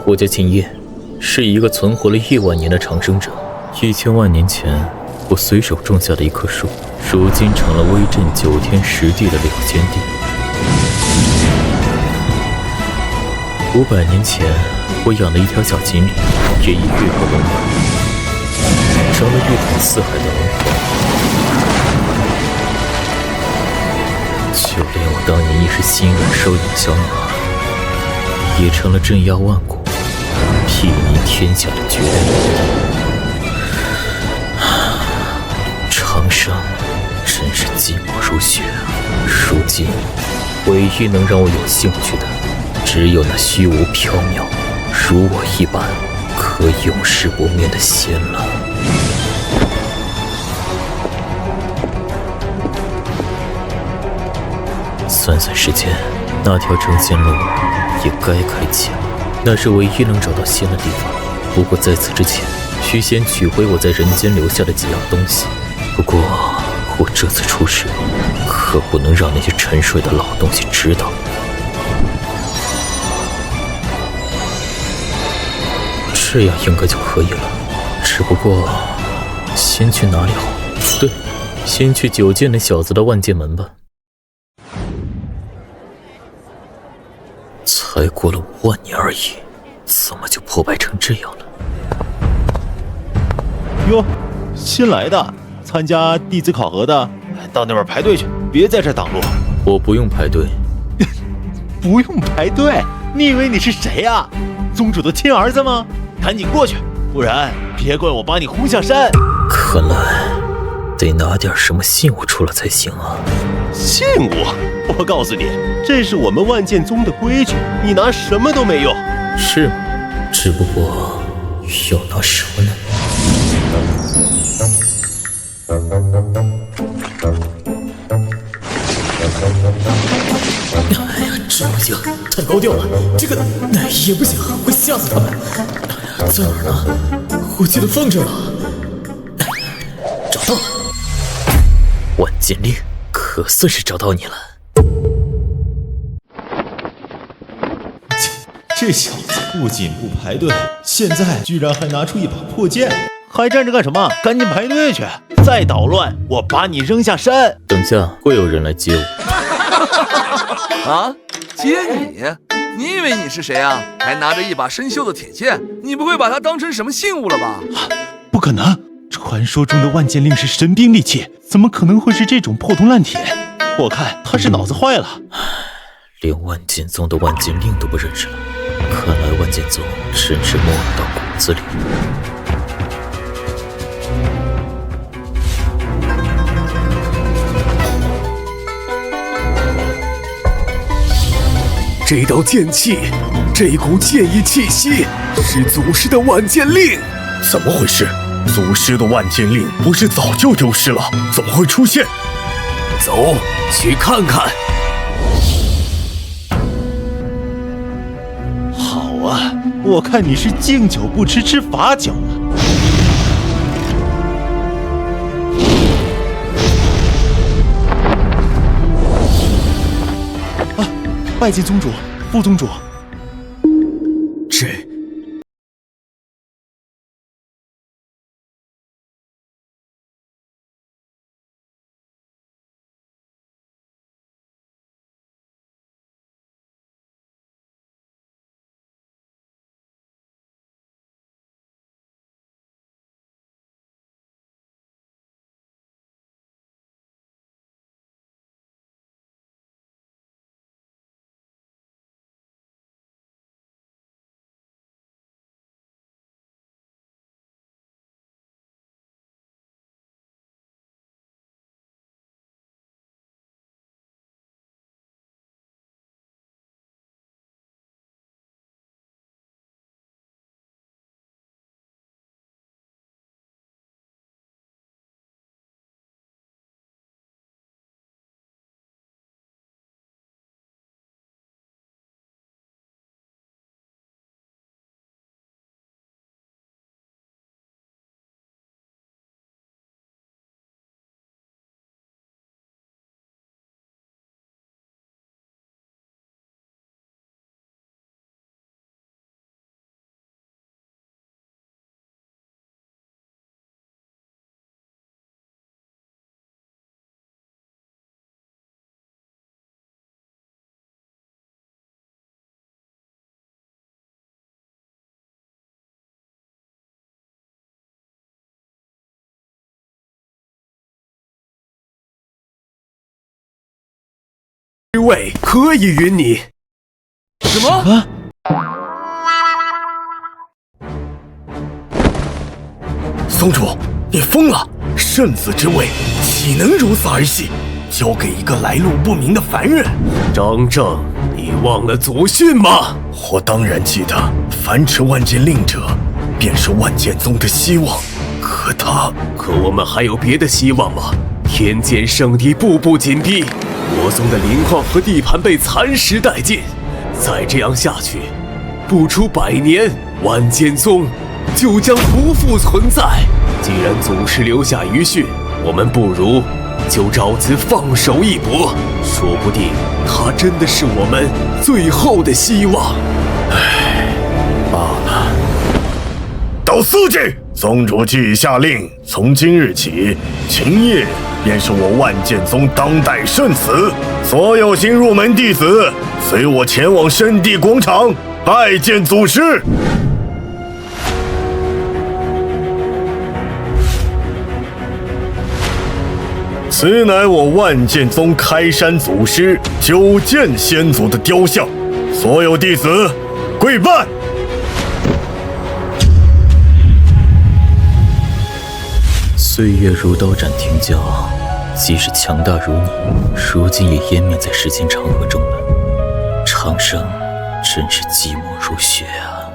我叫秦业，是一个存活了1万年的长生者。1000万年前，我随手种下的一棵树，如今成了威震9天10地的了间地。500年前，我养了一条小锦鲤，也以越过龙门，成了一统四海的龙皇。就连我当年一时心软收养小女孩，也成了镇压万古、睥睨天下的绝代名帝。长生真是寂寞如雪啊！如今，唯一能让我有兴趣的，只有那虚无缥缈，如我一般可永世不灭的仙了。算算时间，那条成仙路也该开启了。那是唯一能找到仙的地方。不过在此之前，需先取回我在人间留下的几样东西。不过我这次出事，可不能让那些沉睡的老东西知道。这样应该就可以了。只不过，先去哪里好？对，先去9剑那小子的万剑门吧。才过了5万年而已，怎么就破败成这样了？哟，新来的，参加弟子考核的，到那边排队去，别在这挡路。我不用排队。不用排队？你以为你是谁呀？宗主的亲儿子吗？赶紧过去，不然别怪我把你轰下山。看来得拿点什么信物出来才行啊。信物？我告诉你，这是我们万剑宗的规矩，你拿什么都没用。是吗？只不过要拿什么呢？哎呀，这不行，太高调了，这个也不行，会吓死他们。在哪儿呢？我记得放这儿了。找到了，万剑令，可算是找到你了。这小子不仅不排队，现在居然还拿出一把破剑，还站着干什么？赶紧排队去！再捣乱，我把你扔下山！等下会有人来接我。啊？接你？你以为你是谁啊？还拿着一把生锈的铁剑，你不会把它当成什么信物了吧？不可能！传说中的万剑令是神兵利器，怎么可能会是这种破铜烂铁？我看他是脑子坏了。连万剑宗的万剑令都不认识了，看来万剑宗真是没入到骨子里。这道剑气，这股剑意气息，是祖师的万剑令。怎么回事？祖师的万剑令不是早就丢失了？怎么会出现？走，去看看。好啊，我看你是敬酒不吃吃罚酒了。啊，拜见宗主、副宗主。这之位可以允你。什么？啊！宗主，你疯了！圣子之位岂能如此儿戏，交给一个来路不明的凡人？张正，你忘了祖训吗？我当然记得，凡持万剑令者，便是万剑宗的希望。可我们还有别的希望吗？天剑圣地步步紧逼，我宗的灵矿和地盘被蚕食殆尽，再这样下去，不出100年，万剑宗就将不复存在。既然祖师留下遗训，我们不如就照此放手一搏，说不定他真的是我们最后的希望。罢了。到司机，宗主既已下令，从今日起，秦业便是我万剑宗当代圣子。所有新入门弟子，随我前往圣地广场拜见祖师。此乃我万剑宗开山祖师九剑仙祖的雕像，所有弟子跪拜。岁月如刀斩停焦，即使强大如你，如今也湮灭在时间长河中了。长生真是寂寞如雪啊！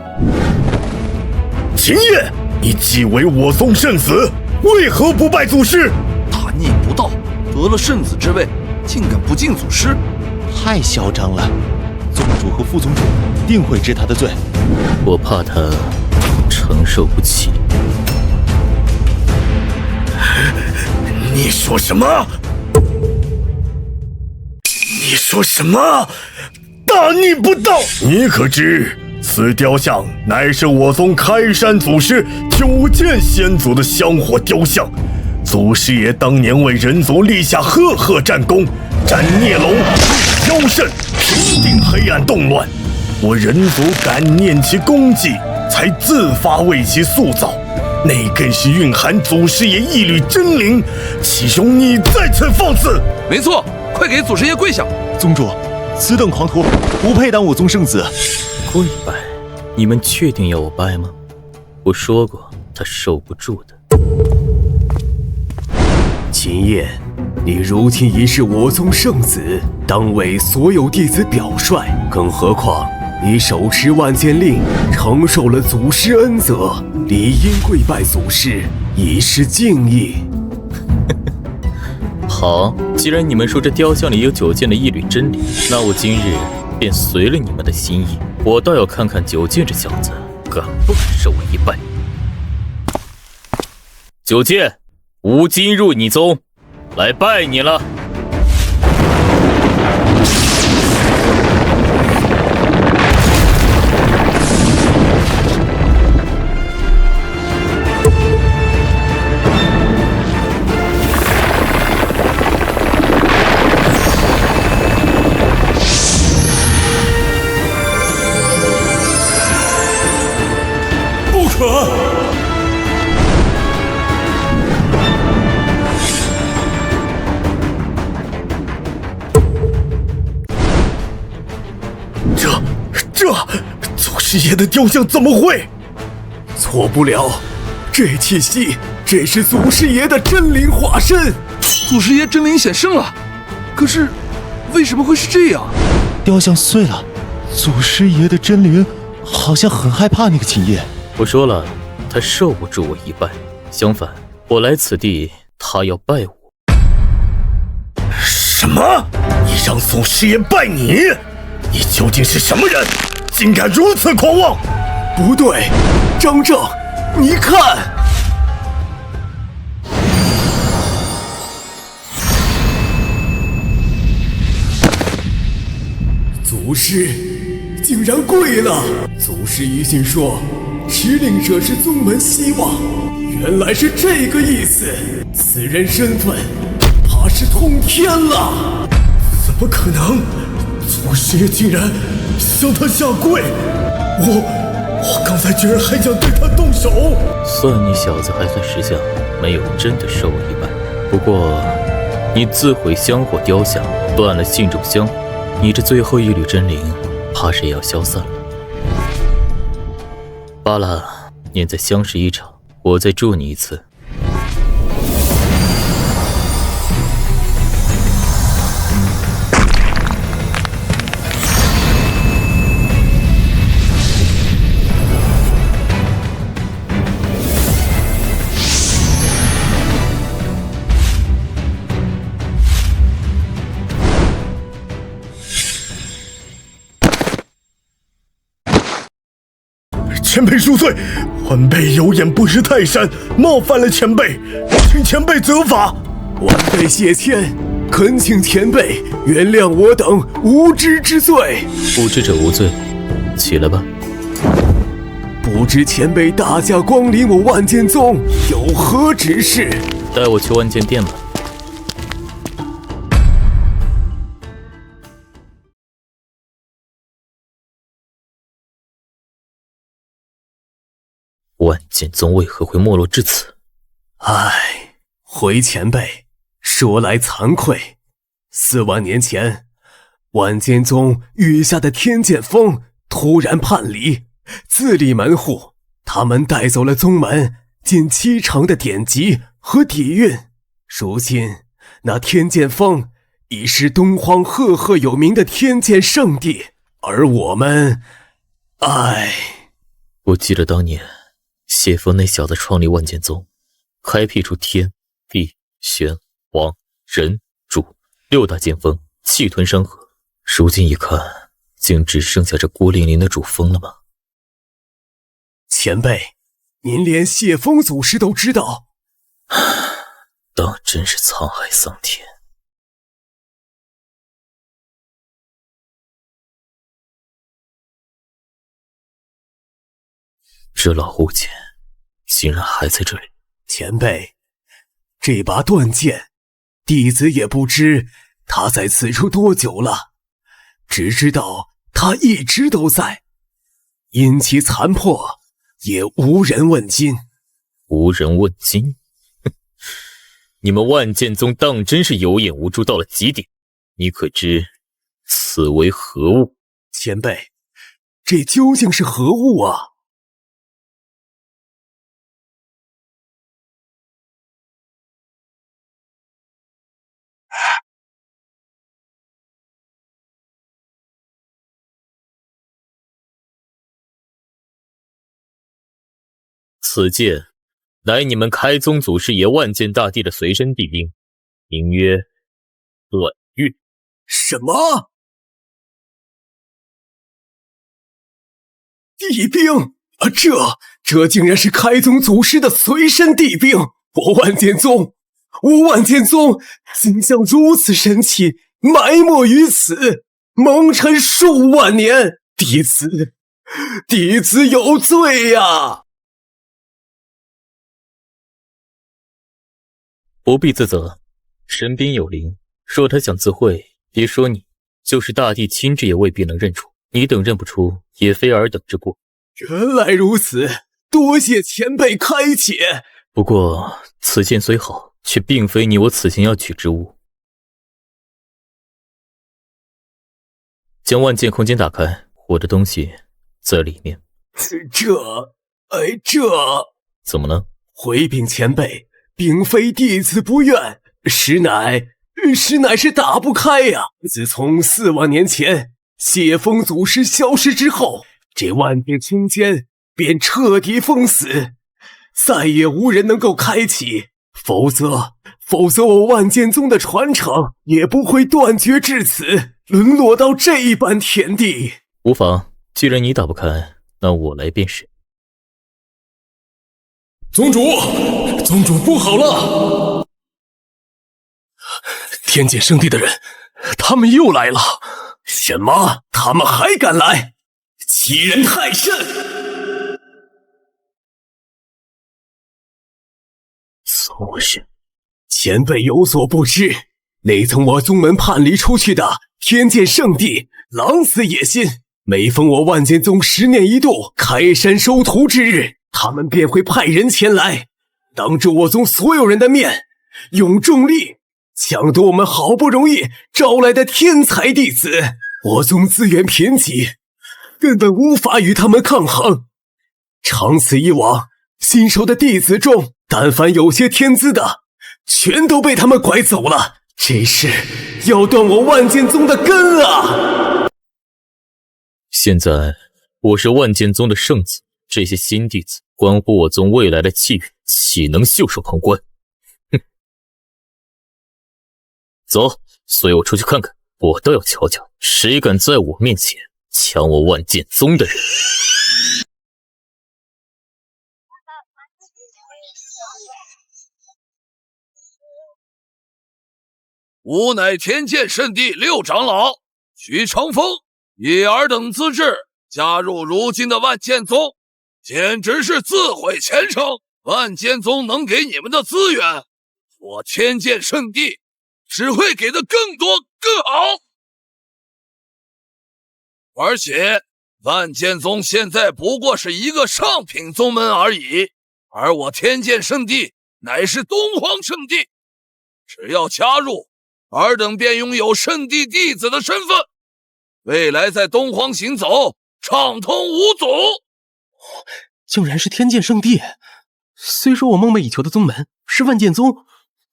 秦业，你既为我宗圣子，为何不拜祖师？大逆不道，得了圣子之位，竟敢不敬祖师，太嚣张了！宗主和副宗主定会治他的罪。我怕他承受不起。你说什么？你说什么？大逆不道！你可知，此雕像乃是我宗开山祖师九剑仙祖的香火雕像。祖师爷当年为人族立下赫赫战功，斩孽龙，妖圣，平定黑暗动乱。我人族感念其功绩，才自发为其塑造。那更是蕴含祖师爷一缕真灵，岂容你再次放肆！没错，快给祖师爷跪下！宗主，此等狂徒不配当我宗圣子。跪拜？你们确定要我拜吗？我说过，他受不住的。秦业，你如今已是我宗圣子，当为所有弟子表率。更何况你手持万剑令，承受了祖师恩泽，理应跪拜祖师，以示敬意。好，既然你们说这雕像里有九剑的一缕真理，那我今日便随了你们的心意。我倒要看看九剑这小子敢不敢受我一拜。九剑，吾今入你宗，来拜你了。不可！这祖师爷的雕像怎么会？错不了，这气息，这是祖师爷的真灵化身。祖师爷真灵显圣了，可是为什么会是这样？雕像碎了，祖师爷的真灵好像很害怕那个秦业。我说了，他受不住我一拜。相反，我来此地，他要拜我。什么？你让祖师爷拜你？你究竟是什么人？竟敢如此狂妄！不对，张正，你看，祖师竟然跪了。祖师遗训说，持令者是宗门希望，原来是这个意思。此人身份，怕是通天了。怎么可能？祖师爷竟然向他下跪！我刚才居然还想对他动手。算你小子还算识相，没有真的受我一拜。不过，你自毁香火雕像，断了信众香火，你这最后一缕真灵，怕是也要消散了。罢了，念在相识一场，我再祝你一次。前辈恕罪，晚辈有眼不识泰山，冒犯了前辈，请前辈责罚。晚辈谢谦，恳请前辈原谅我等无知之罪。无知者无罪，起来吧。不知前辈大驾光临我万剑宗，有何指示？带我去万剑殿吧。万剑宗为何会没落至此？唉，回前辈，说来惭愧，4万年前，万剑宗余下的天剑锋突然叛离，自立门户，他们带走了宗门近7成的典籍和底蕴。如今，那天剑锋已是东荒赫赫有名的天剑圣地，而我们，唉。我记得当年谢峰那小子创立万剑宗，开辟出天、地、玄、王、人、主6大剑锋，气吞山河。如今一看，竟只剩下这孤零零的主峰了吗？前辈，您连谢峰祖师都知道，当真是沧海桑田。这老狐仙竟然还在这里。前辈，这把断剑，弟子也不知他在此处多久了，只知道他一直都在，因其残破，也无人问津。无人问津？你们万剑宗当真是有眼无珠到了极点。你可知此为何物？前辈，这究竟是何物啊？此剑乃你们开宗祖师爷万剑大帝的随身帝兵，名曰短月。什么？帝兵？这竟然是开宗祖师的随身帝兵！我万剑宗竟将如此神器埋没于此，蒙尘数万年，弟子有罪呀！不必自责，神兵有灵，若他想自会，别说你，就是大帝亲至也未必能认出。你等认不出，也非尔等之过。原来如此，多谢前辈开解。不过此剑虽好，却并非你我此前要取之物。将万剑空间打开，我的东西在里面。这怎么了？回禀前辈，并非弟子不愿，实乃是打不开呀。自从4万年前谢峰祖师消失之后，这万剑空间便彻底封死，再也无人能够开启，否则我万剑宗的传承也不会断绝至此，沦落到这般田地。无妨，既然你打不开，那我来便是。宗主不好了！天剑圣地的人，他们又来了！什么？他们还敢来？欺人太甚！怎么回事？前辈有所不知，那从我宗门叛离出去的天剑圣地狼死野心，每逢我万剑宗10年一度开山收徒之日，他们便会派人前来，当着我宗所有人的面，用重力抢夺我们好不容易招来的天才弟子。我宗资源贫瘠，根本无法与他们抗衡。长此以往，新收的弟子中，但凡有些天资的，全都被他们拐走了。这是要断我万剑宗的根啊！现在我是万剑宗的圣子，这些新弟子关乎我宗未来的气运，岂能袖手旁观？哼！走，随我出去看看，我倒要瞧瞧，谁敢在我面前抢我万剑宗的人！吾乃天剑圣地六长老徐长风，以尔等资质加入如今的万剑宗，简直是自毁前程。万剑宗能给你们的资源，我天剑圣地只会给的更多更好。而且万剑宗现在不过是一个上品宗门而已，而我天剑圣地乃是东荒圣地，只要加入，尔等便拥有圣地弟子的身份，未来在东荒行走畅通无阻。竟然是天剑圣地！虽说我梦寐以求的宗门是万剑宗，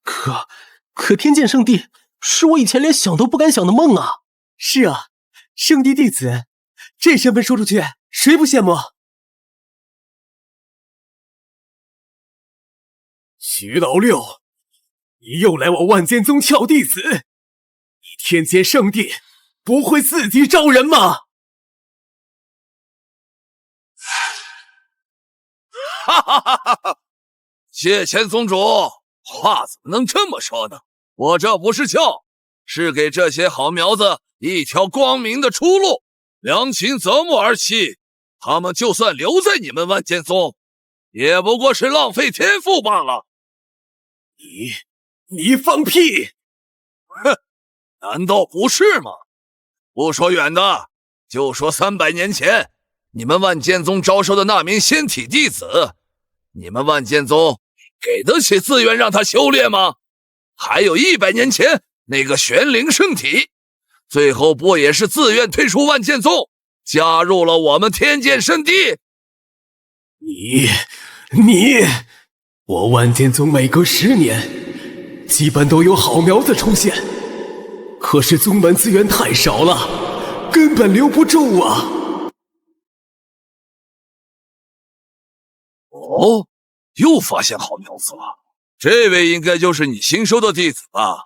可天剑圣地是我以前连想都不敢想的梦啊！是啊，圣地弟子，这身份说出去，谁不羡慕？徐老六，你又来我万剑宗撬弟子，你天剑圣地不会自己招人吗？哈哈哈哈哈！谢前宗主，话怎么能这么说呢？我这不是撬，是给这些好苗子一条光明的出路。良禽择木而栖，他们就算留在你们万剑宗，也不过是浪费天赋罢了。你放屁！哼，难道不是吗？不说远的，就说300年前，你们万剑宗招收的那名仙体弟子，你们万剑宗给得起资源让他修炼吗？还有100年前那个玄灵圣体，最后不也是自愿退出万剑宗，加入了我们天剑圣地？我万剑宗每隔10年，基本都有好苗子出现，可是宗门资源太少了，根本留不住啊！哦，又发现好苗子了，这位应该就是你新收的弟子吧？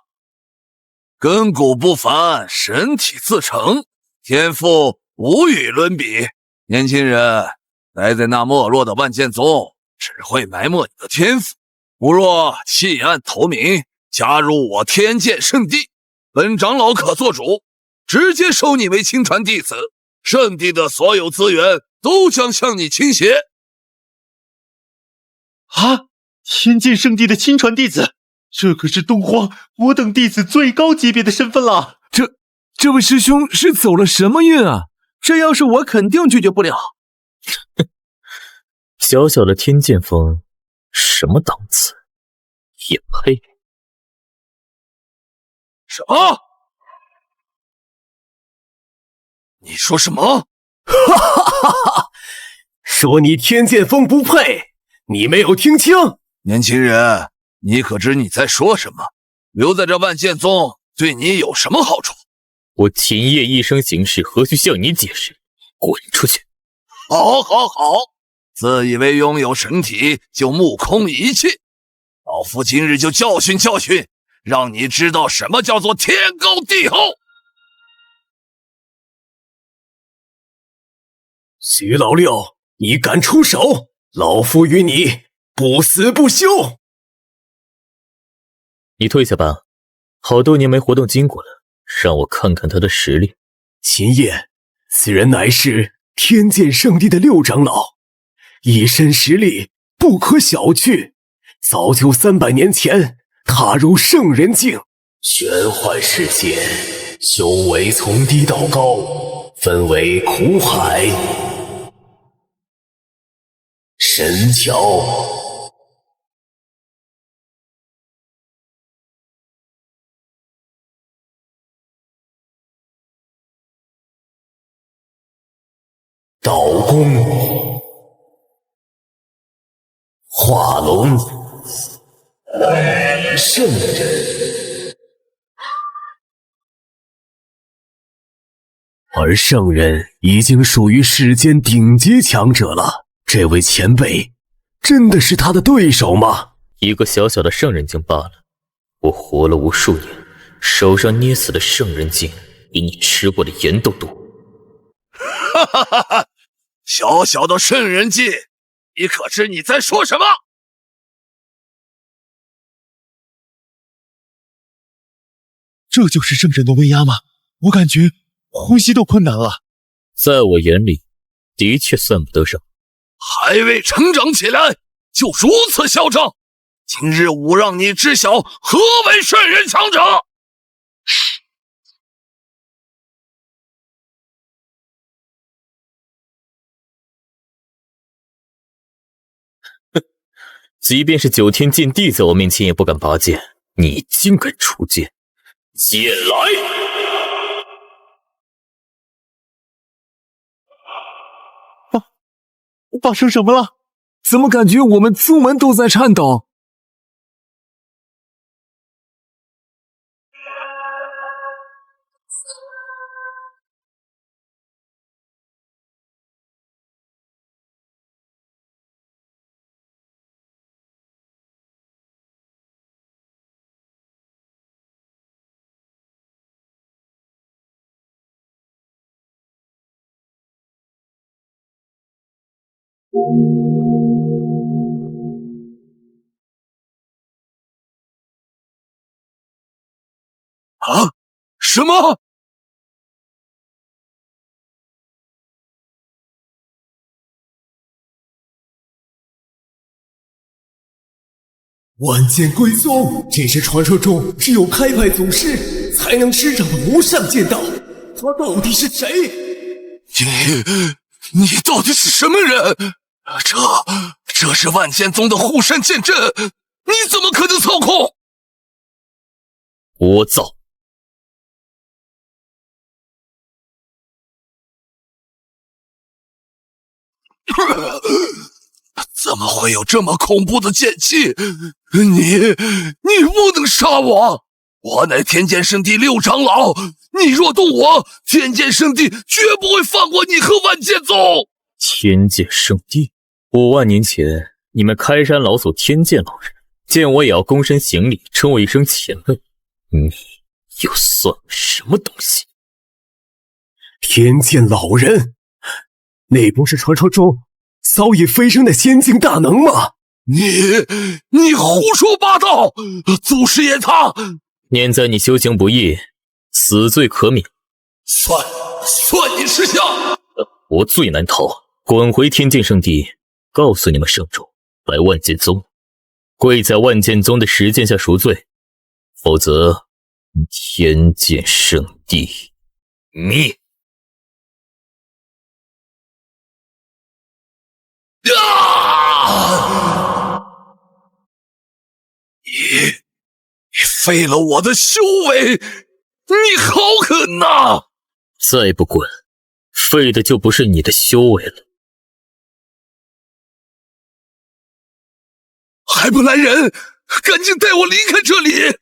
根骨不凡，神体自成，天赋无与伦比。年轻人，待在那没落的万剑宗，只会埋没你的天赋。不若弃暗投明，加入我天剑圣地，本长老可做主，直接收你为亲传弟子，圣地的所有资源都将向你倾斜。啊！天剑圣地的亲传弟子，这可是东荒我等弟子最高级别的身份了。这位师兄是走了什么运啊？这要是我肯定拒绝不了。小小的天剑峰，什么档次？也配？什么？你说什么？哈哈哈哈！说你天剑峰不配，你没有听清？年轻人，你可知你在说什么？留在这万剑宗对你有什么好处？我秦叶一生行事，何须向你解释？滚出去！好，自以为拥有神体就目空一切，老夫今日就教训，让你知道什么叫做天高地厚。徐老六，你敢出手，老夫与你不死不休！你退下吧，好多年没活动筋骨了，让我看看他的实力。秦叶，此人乃是天剑圣地的六长老，一身实力不可小觑，早就300年前踏入圣人境。玄幻世界，修为从低到高，分为苦海、神桥。化龙圣人，而圣人已经属于世间顶级强者了。这位前辈真的是他的对手吗？一个小小的圣人境罢了，我活了无数年，手上捏死的圣人境比你吃过的盐都多。哈哈哈哈！小小的圣人境，你可知你在说什么？这就是圣人的威压吗？我感觉呼吸都困难了。在我眼里，的确算不得上。还未成长起来，就如此嚣张！今日吾让你知晓何为圣人强者！即便是九天剑帝在我面前也不敢拔剑，你竟敢出剑！剑来！发生什么了？怎么感觉我们宗门都在颤抖？啊？什么？万剑归宗，这是传说中只有开派祖师才能施展的无上剑道。他到底是谁？你到底是什么人？这是万剑宗的护身剑阵，你怎么可能操控？聒噪！怎么会有这么恐怖的剑气？你不能杀我！我乃天剑圣地六长老，你若动我，天剑圣地绝不会放过你和万剑宗。天剑圣地，5万年前，你们开山老祖天剑老人见我也要躬身行礼，称我一声前辈。你又算什么东西？天剑老人，那不是传说中早已飞升的仙境大能吗？你胡说八道！祖师爷他念在你修行不易，死罪可免。算你识相！无罪难逃，滚回天剑圣地，告诉你们圣主，来万剑宗，跪在万剑宗的石剑下赎罪，否则天剑圣地灭！你废了我的修为，你好狠呐！再不滚，废的就不是你的修为了。还不来人，赶紧带我离开这里！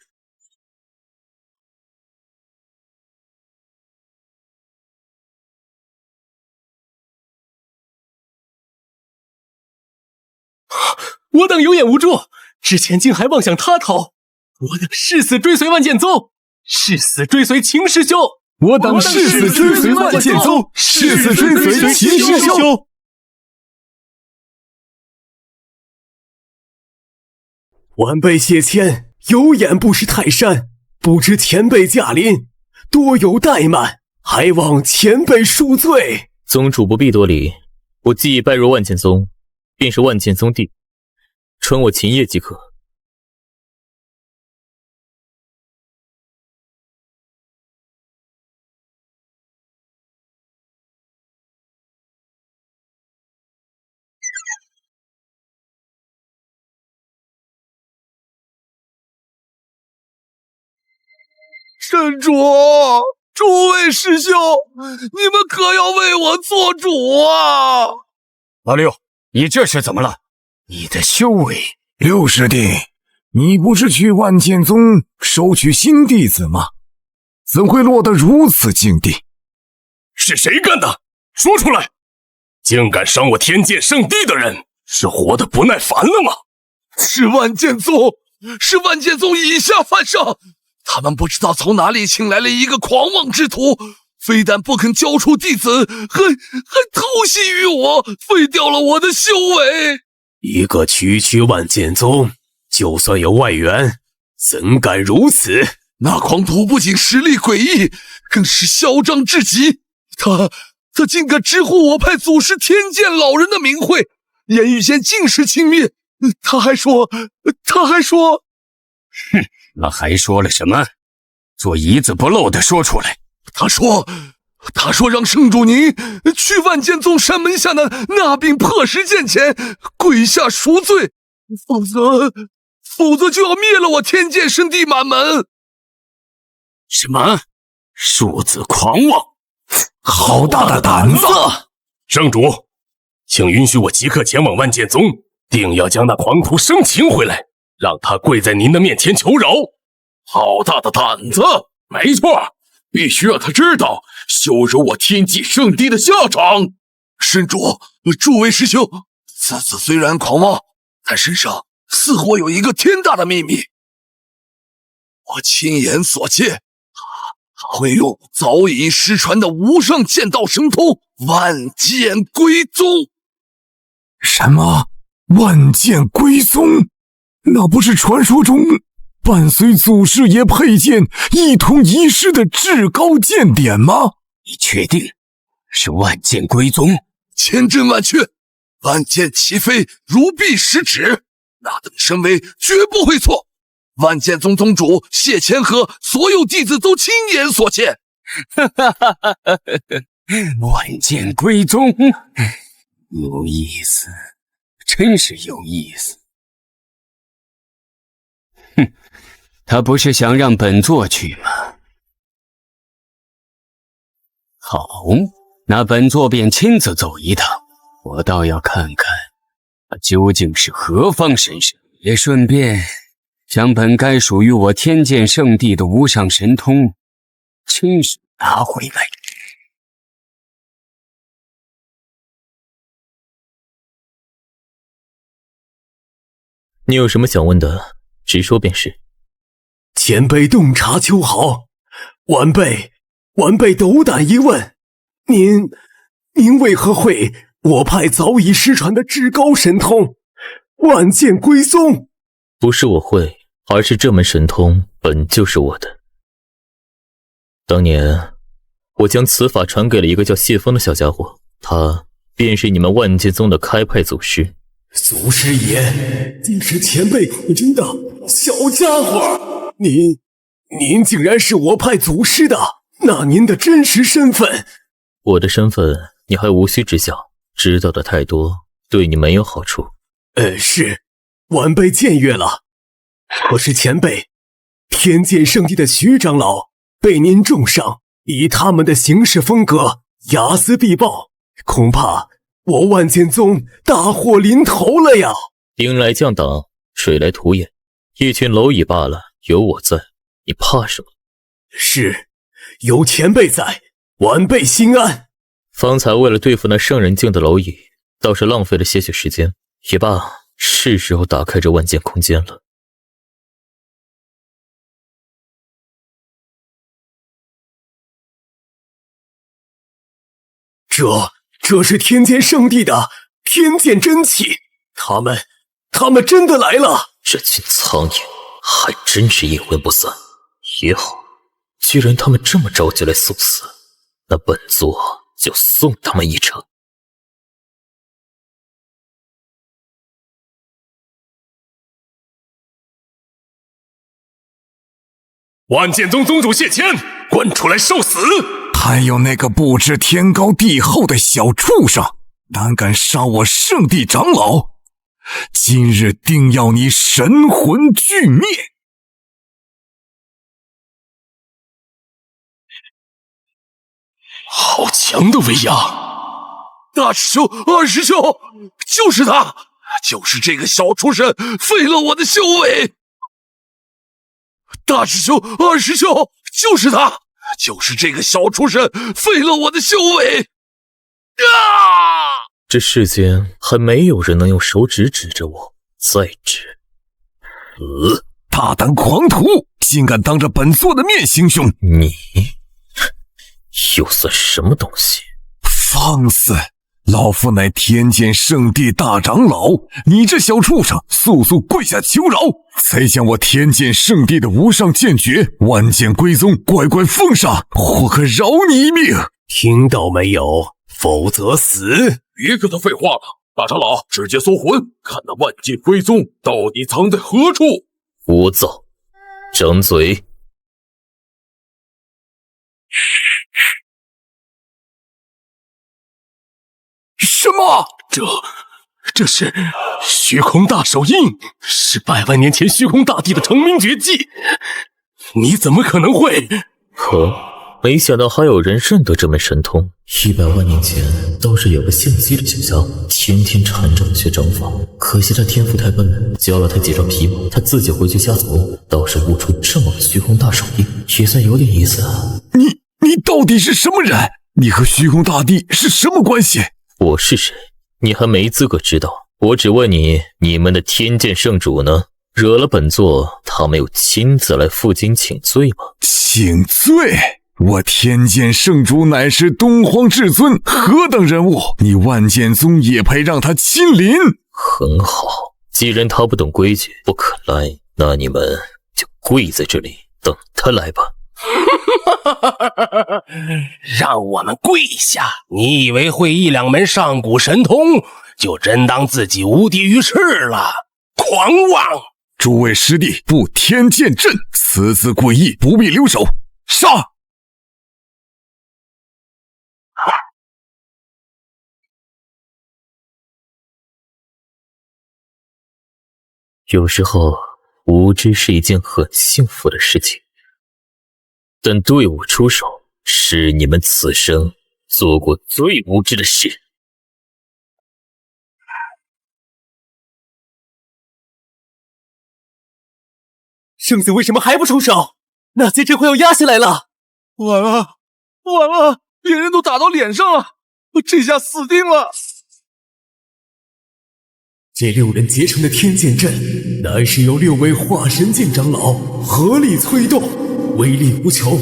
我等有眼无珠，之前竟还妄想他逃，我等誓死追随万剑宗，誓死追随秦师兄。我等誓死追随万剑宗，誓死追随秦师兄。晚辈谢谦，有眼不识泰山，不知前辈驾临，多有怠慢，还望前辈恕罪。宗主不必多礼，我既已拜入万剑宗，便是万剑宗弟，传我秦业即可。圣主，诸位师兄，你们可要为我做主啊！老六，你这是怎么了？你的修为。六师弟，你不是去万剑宗收取新弟子吗？怎会落得如此境地？是谁干的？说出来！竟敢伤我天剑圣地的人，是活得不耐烦了吗？是万剑宗，是万剑宗以下犯上，他们不知道从哪里请来了一个狂妄之徒，非但不肯交出弟子，还偷袭于我，废掉了我的修为。一个区万剑宗，就算有外援，怎敢如此？那狂徒不仅实力诡异，更是嚣张至极。他竟敢直呼我派祖师天剑老人的名讳，言语间尽是轻蔑。他还说，哼，那还说了什么？做一字不漏的说出来。他说让圣主您去万剑宗山门下的那柄破石剑前跪下赎罪，否则就要灭了我天剑圣地满门。什么？庶子狂妄！好大的胆子！圣主，请允许我即刻前往万剑宗，定要将那狂徒生擒回来，让他跪在您的面前求饶。好大的胆子！没错，必须让他知道羞辱我天际圣地的下场。圣主，诸位师兄，此子虽然狂妄，但身上似乎有一个天大的秘密。我亲眼所见，他会用早已失传的无上剑道神通万剑归宗。什么？万剑归宗？那不是传说中伴随祖师爷佩剑一同遗失的至高剑典吗？你确定是万剑归宗？千真万确，万剑齐飞，如臂使指，那等神威绝不会错。万剑宗宗主谢千和所有弟子都亲眼所见。万剑归宗，有意思，真是有意思。哼，他不是想让本座去吗？好，那本座便亲自走一趟，我倒要看看他究竟是何方神圣，也顺便将本该属于我天剑圣地的无上神通亲手拿回来。你有什么想问的，直说便是。前辈洞察秋毫，晚辈斗胆一问，您为何会我派早已失传的至高神通万剑归宗？不是我会，而是这门神通本就是我的。当年我将此法传给了一个叫谢峰的小家伙，他便是你们万剑宗的开派祖师。祖师爷竟是前辈口中的小家伙，您竟然是我派祖师的，那您的真实身份？我的身份你还无需知晓，知道的太多对你没有好处。是，晚辈僭越了。可是前辈，天剑圣地的徐长老被您重伤，以他们的行事风格，睚眦必报，恐怕我万剑宗大祸临头了呀！兵来将挡，水来土掩，一群蝼蚁罢了，有我在，你怕什么？是，有前辈在，晚辈心安。方才为了对付那圣人境的蝼蚁，倒是浪费了些许时间。也罢，是时候打开这万剑空间了。这是天剑圣地的天剑真气，他们真的来了！这群苍蝇还真是阴魂不散。也好，既然他们这么着急来送死，那本座就送他们一程。万剑宗宗主谢谦，滚出来受死！还有那个不知天高地厚的小畜生，胆敢杀我圣地长老，今日定要你神魂俱灭！好强的威压！大师兄、二师兄，就是他！就是这个小畜生废了我的修为。大师兄、二师兄，就是他，就是这个小畜生废了我的修为。啊！这世间还没有人能用手指指着我，再指。大胆狂徒，竟敢当着本座的面行凶！你又算什么东西？放肆！老夫乃天剑圣地大长老，你这小畜生，速速跪下求饶，才将我天剑圣地的无上剑诀万剑归宗乖乖奉上，或可饶你一命。听到没有？否则死！别跟他废话了，大长老，直接搜魂，看那万剑归宗到底藏在何处。聒噪，张嘴！什么？这是虚空大手印，是100万年前虚空大帝的成名绝技。你怎么可能会？没想到还有人认得这门神通。100万年前倒是有个姓姬的小家伙，天天缠着我学掌法，可惜他天赋太笨，教了他几招皮毛，他自己回去瞎走，倒是悟出这么个虚空大手印，也算有点意思啊。你到底是什么人？你和虚空大帝是什么关系？我是谁？你还没资格知道。我只问你，你们的天剑圣主呢？惹了本座，他没有亲自来负荆请罪吗？请罪？我天剑圣主乃是东荒至尊，何等人物？你万剑宗也配让他亲临？很好，既然他不懂规矩，不肯来，那你们就跪在这里等他来吧。让我们跪下？你以为会1、2门上古神通，就真当自己无敌于世了？狂妄！诸位师弟，布天剑阵，此次诡异，不必留手，杀！有时候，无知是一件很幸福的事情，但对我出手，是你们此生做过最无知的事。圣子为什么还不出手？那贼这回要压下来了！完了，连人都打到脸上了，我这下死定了。这6人结成的天剑阵，乃是由6位化神境长老合力催动，威力无穷。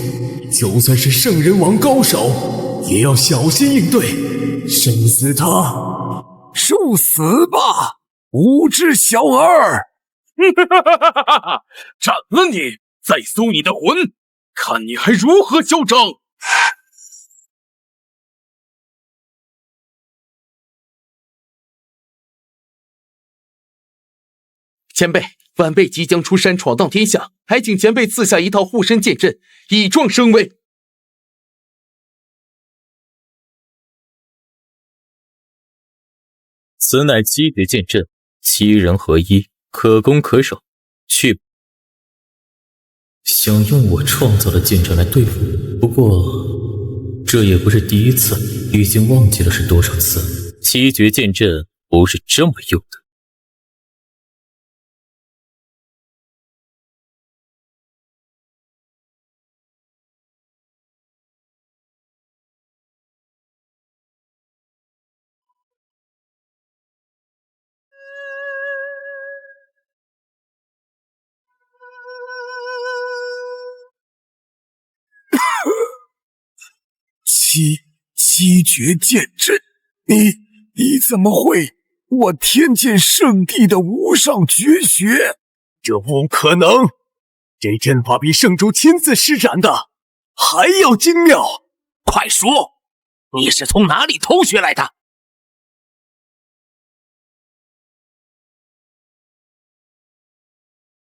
就算是圣人王高手，也要小心应对。生死他，受死吧，无知小儿！斩了你，再搜你的魂，看你还如何嚣张！前辈，晚辈即将出山闯荡天下，还请前辈赐下一套护身剑阵，以壮声威。此乃七绝剑阵，7人合一，可攻可守。去吧。想用我创造的剑阵来对付我，不过这也不是第一次，已经忘记了是多少次。七绝剑阵不是这么用的。七绝剑阵，你怎么会我天剑圣地的无上绝学？这不可能！这阵法比圣主亲自施展的还要精妙。快说，你是从哪里偷学来的？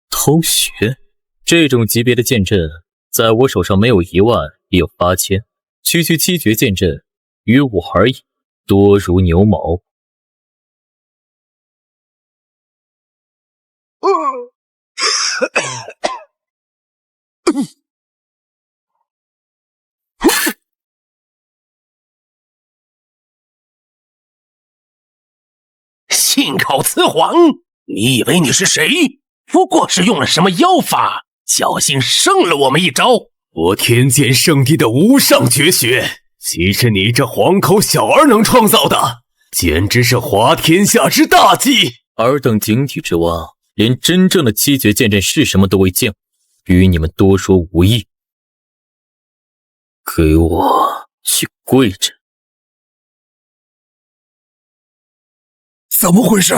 偷学？这种级别的剑阵，在我手上没有1万，也有8000。区七绝剑阵，于我而已，多如牛毛。信口雌黄！你以为你是谁？不过是用了什么妖法，侥幸胜了我们一招。我天剑圣地的无上绝学，岂是你这黄口小儿能创造的？简直是滑天下之大稽！尔等井底之蛙，连真正的七绝剑阵是什么都未见过，与你们多说无益。给我去跪着！怎么回事？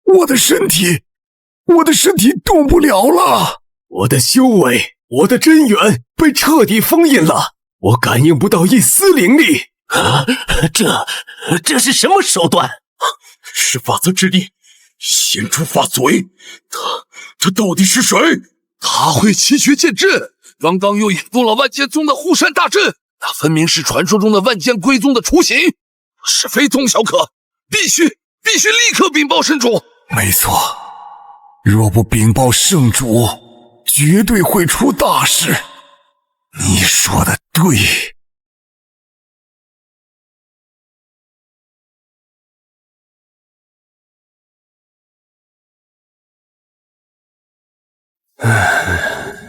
我的身体动不了了！我的修为，我的真元被彻底封印了，我感应不到一丝灵力。这是什么手段？是法则之力，现出法嘴。他到底是谁？他会七绝剑阵，刚刚又引动了万剑宗的护山大阵，那分明是传说中的万剑归宗的雏形，是非同小可，必须立刻禀报圣主。没错，若不禀报圣主，绝对会出大事。你说的对。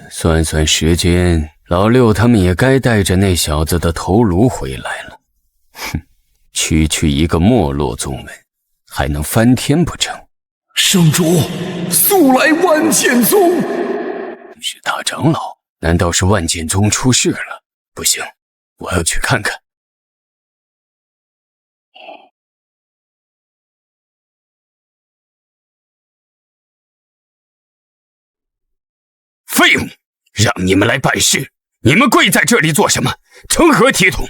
算算时间，老六他们也该带着那小子的头颅回来了。哼，区区一个没落宗门，还能翻天不成？圣主，速来万剑宗！你是大长老，难道是万剑宗出事了？不行，我要去看看。废物！让你们来办事，你们跪在这里做什么？成何体统？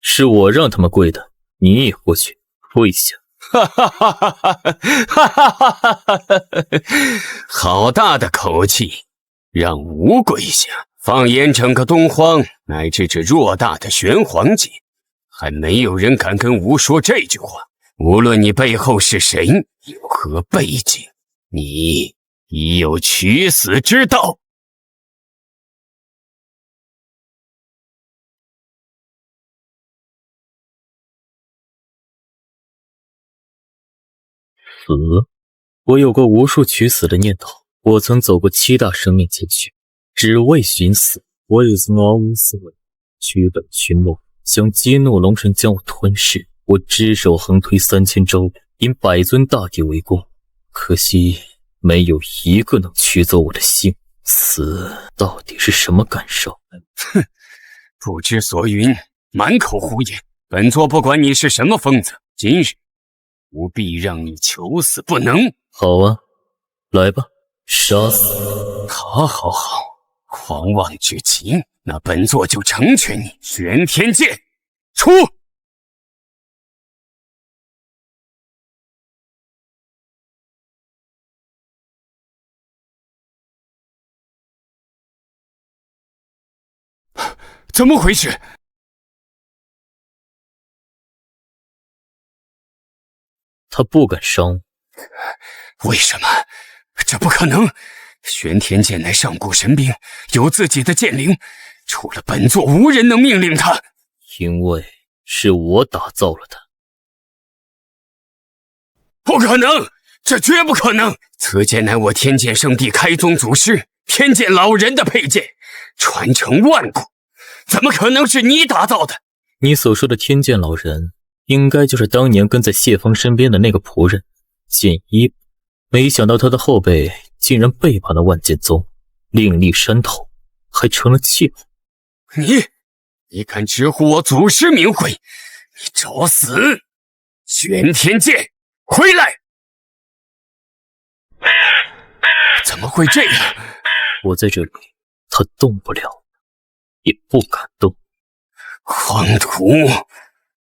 是我让他们跪的，你也过去跪下。哈哈哈哈哈哈！好大的口气，让吾跪下！放眼整个东荒，乃至这偌大的玄黄界，还没有人敢跟吾说这句话。无论你背后是谁，有何背景，你已有取死之道。死！我有过无数取死的念头，我曾走过7大生命禁区，只为寻死。我也曾毫无思维，屈本群落，想激怒龙神将我吞噬。我只手横推3000招，引100尊大帝围攻，可惜没有一个能取走我的性。死到底是什么感受？哼，不知所云，满口胡言。本座不管你是什么疯子，今日吾必让你求死不能。好啊，来吧，杀死！好，狂妄至极，那本座就成全你。玄天剑，出！怎么回事？他不敢伤我。为什么？这不可能！玄天剑乃上古神兵，有自己的剑灵，除了本座，无人能命令他。因为是我打造了它。不可能，这绝不可能！此剑乃我天剑圣地开宗祖师天剑老人的佩剑，传承万古，怎么可能是你打造的？你所说的天剑老人，应该就是当年跟在谢峰身边的那个仆人剑一。没想到他的后辈竟然背叛了万剑宗，另立山头，还成了弃子。你敢直呼我祖师名讳，你找死！玄天剑，回来！怎么会这样？我在这里，他动不了，也不敢动。荒土！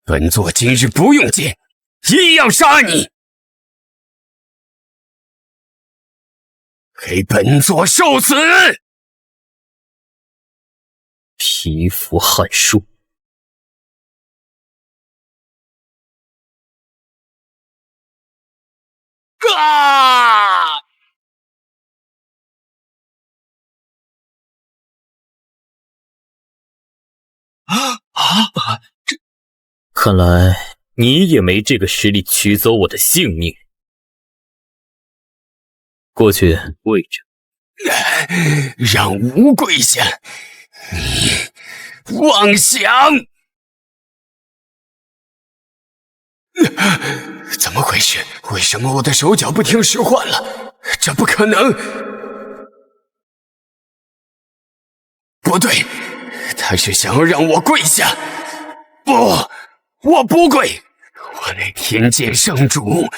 本座今日不用剑，一样杀你！给本座受死！皮肤撼树。看来你也没这个实力取走我的性命。过去跪着。让吾跪下，你妄想！怎么回事？为什么我的手脚不听使唤了？这不可能！不对，他是想要让我跪下。不，我不跪，我乃天剑圣主，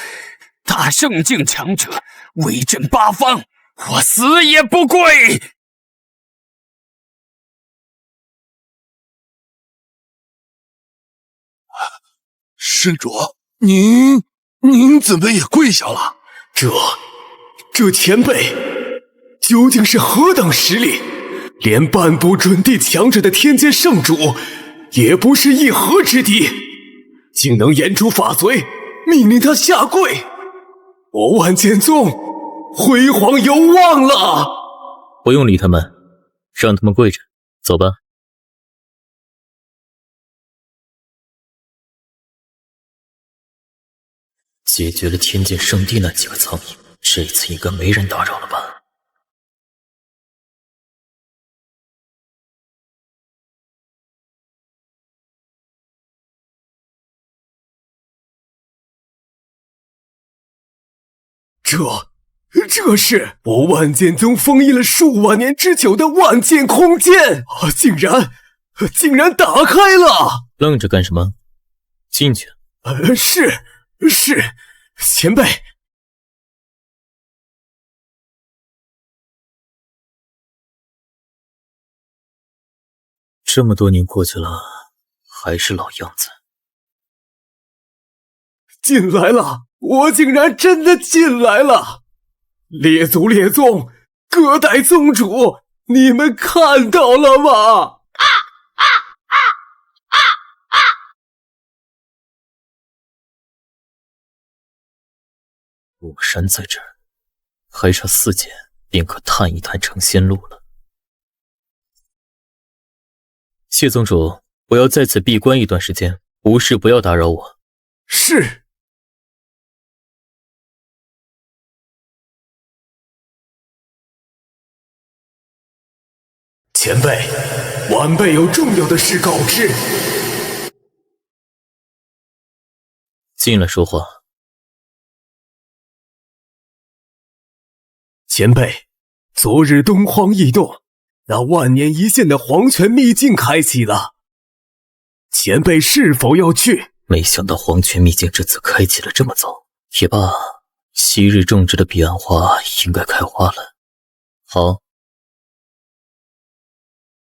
大圣境强者，威震八方，我死也不跪！圣主，您怎么也跪下了？这前辈究竟是何等实力？连半步准地强者的天剑圣主也不是一合之敌，竟能言出法随，命令他下跪。我万剑宗辉煌有望了！不用理他们，让他们跪着，走吧。解决了天剑圣地那几个苍蝇，这次应该没人打扰了吧？这是我万剑宗封印了数万年之久的万剑空间啊！竟然打开了！愣着干什么？进去。是，前辈。这么多年过去了，还是老样子。进来了，我竟然真的进来了！列祖列宗，各代宗主，你们看到了吗？武山在这儿，还差4剑便可探一探成仙路了。谢宗主，我要在此闭关一段时间，无事不要打扰我。是。前辈，晚辈有重要的事告知。进来说话。前辈，昨日东荒异动，那万年一现的黄泉秘境开启了，前辈是否要去？没想到黄泉秘境这次开启了这么早，也罢，昔日种植的彼岸花应该开花了。好。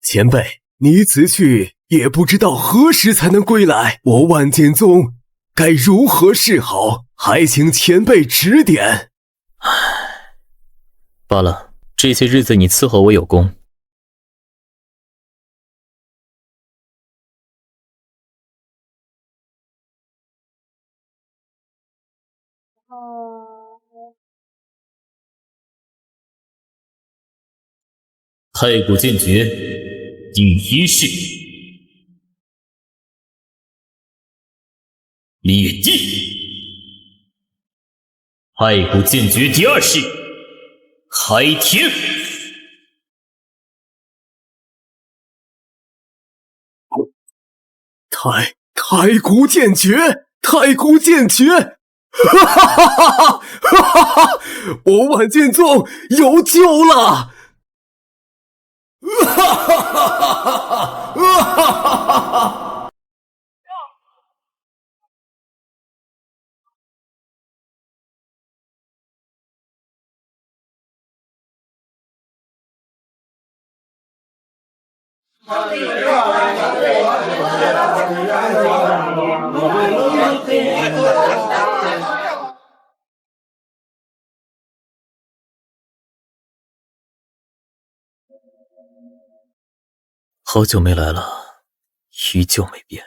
前辈，你此去也不知道何时才能归来，我万剑宗该如何是好？还请前辈指点。罢了，这些日子你伺候我有功。太古剑诀第1式裂地，太古剑诀第2式海天。太古剑诀，太古剑诀！哈哈哈哈哈哈！我万剑宗有救了！哈哈哈哈哈哈！好久没来了，依旧没变。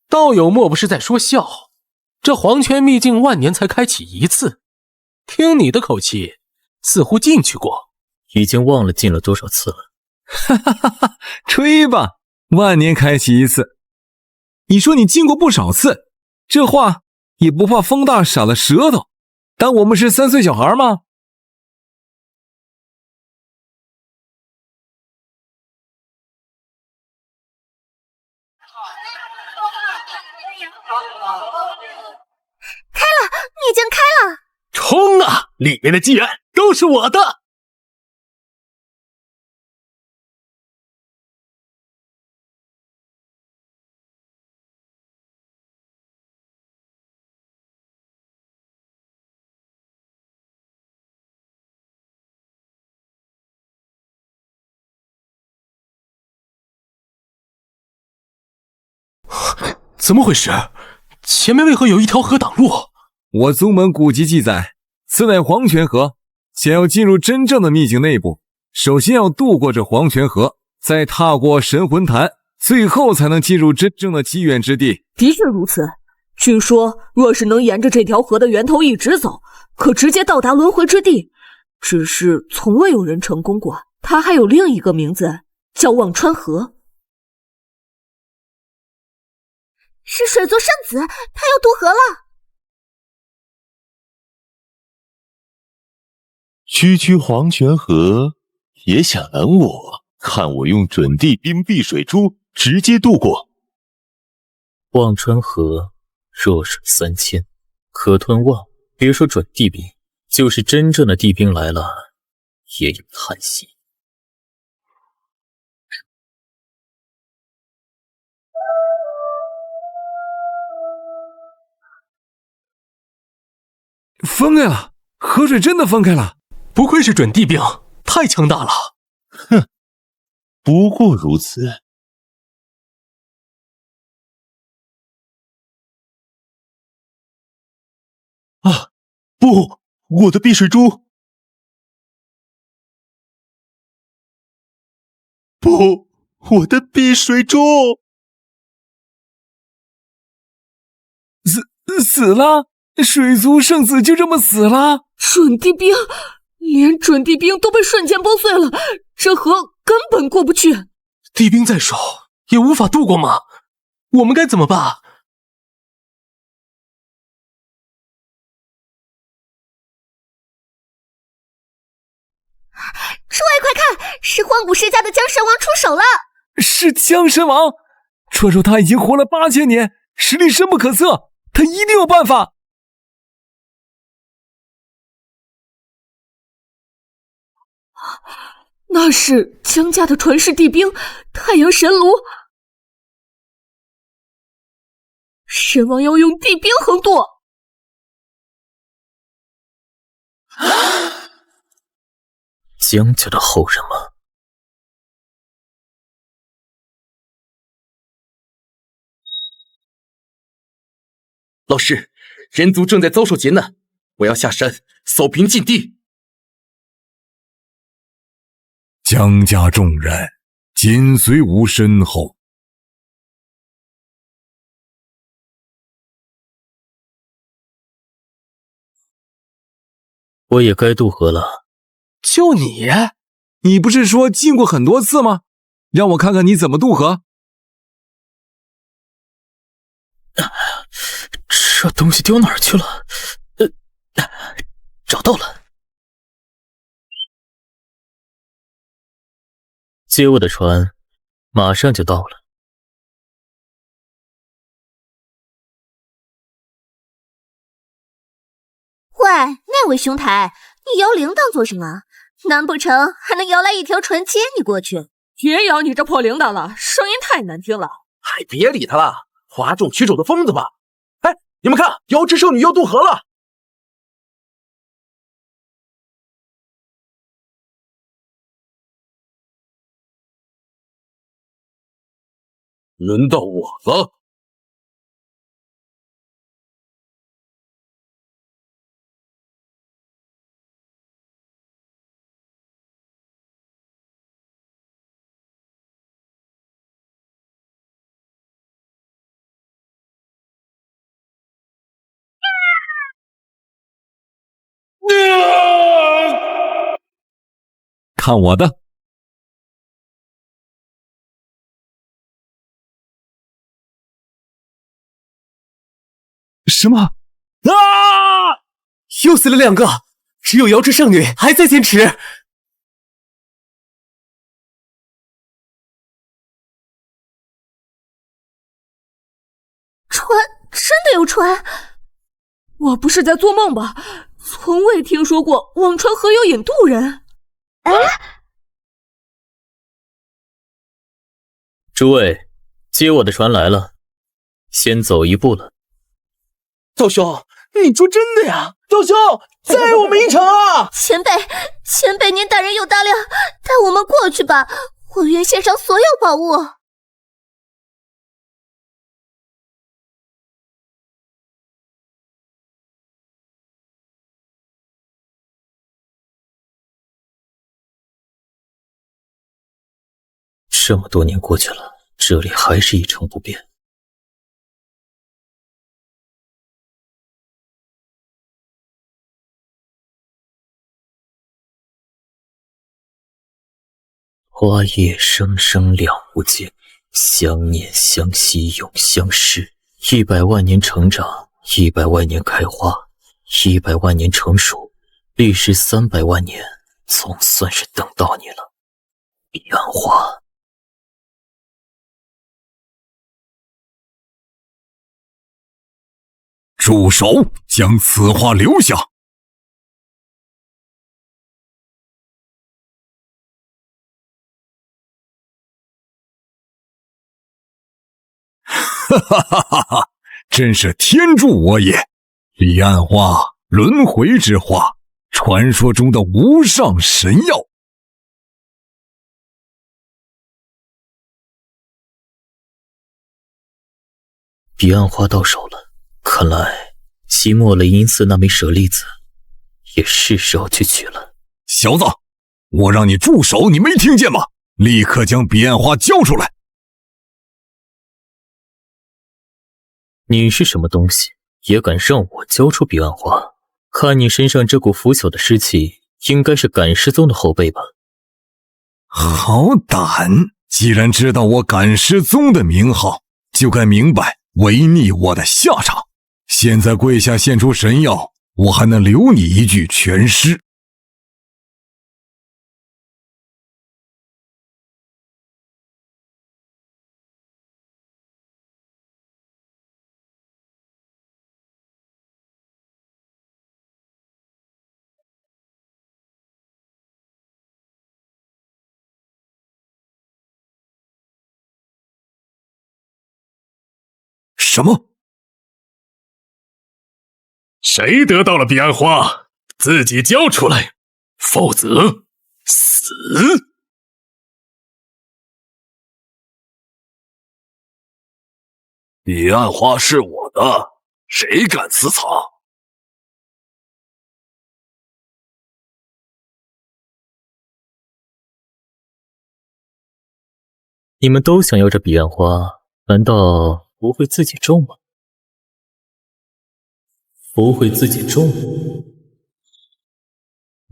道友莫不是在说笑？这黄泉秘境万年才开启一次，听你的口气，似乎进去过。已经忘了进了多少次了。哈哈哈哈！吹吧，万年开启一次。你说你进过不少次，这话也不怕风大傻了舌头。当我们是3岁小孩吗？开了，已经开了！冲啊！里面的机缘都是我的。怎么回事？前面为何有一条河挡路？我宗门古籍记载，此乃黄泉河。想要进入真正的秘境内部，首先要渡过这黄泉河，再踏过神魂坛，最后才能进入真正的机缘之地。的确如此。据说，若是能沿着这条河的源头一直走，可直接到达轮回之地。只是从未有人成功过。它还有另一个名字，叫忘川河。是水族圣子，他要渡河了。区区黄泉河也想拦我？看我用准地冰碧水珠直接渡过。忘川河弱水3000，可吞忘。别说准地冰，就是真正的地冰来了，也有叹息。分开了，河水真的分开了。不愧是准地冰，太强大了。哼，不过如此。啊，不，我的碧水珠！不，我的碧水珠！死了！水族圣子就这么死了？准地冰，连准地冰都被瞬间崩碎了，这河根本过不去。地冰在手，也无法渡过吗？我们该怎么办？诸位快看，是荒古世家的江神王出手了！是江神王，传说他已经活了8000年，实力深不可测，他一定有办法。那是江家的传世地冰太阳神炉，神王要用地冰横渡。江家的后人吗？老师，人族正在遭受劫难，我要下山扫平禁地。江家众人紧随吾身后。我也该渡河了。就你？你不是说进过很多次吗？让我看看你怎么渡河。这东西丢哪儿去了？找到了。接我的船，马上就到了。喂，那位兄台，你摇铃铛做什么？难不成还能摇来一条船接你过去？别摇你这破铃铛了，声音太难听了。哎，别理他了，哗众取宠的疯子吧！哎，你们看，瑶池圣女要渡河了。轮到我了。看我的！什么？啊！又死了2个，只有瑶池圣女还在坚持。船真的有船？我不是在做梦吧？从未听说过网传河有引渡人。诸位，接我的船来了，先走一步了。道兄，你说真的呀？道兄，载我们一程啊！前辈，您大人有大量，带我们过去吧，我愿献上所有宝物。这么多年过去了，这里还是一成不变。花叶声声两无尽，相念相惜永相识。100万年成长，100万年开花，100万年成熟，历时300万年，总算是等到你了，彼岸花。住手！将此话留下。哈哈哈哈哈！真是天助我也！彼岸花，轮回之花，传说中的无上神药。彼岸花到手了。看来西莫雷音寺那枚舍利子也是时候去取了。小子，我让你住手，你没听见吗？立刻将彼岸花交出来！你是什么东西，也敢让我交出彼岸花？看你身上这股腐朽的尸气，应该是赶尸宗的后辈吧？好胆！既然知道我赶尸宗的名号，就该明白违逆我的下场。现在跪下献出神药，我还能留你一具全尸。什么？谁得到了彼岸花，自己交出来，否则死！彼岸花是我的，谁敢私藏？你们都想要这彼岸花，难道不会自己种吗？不会自己种？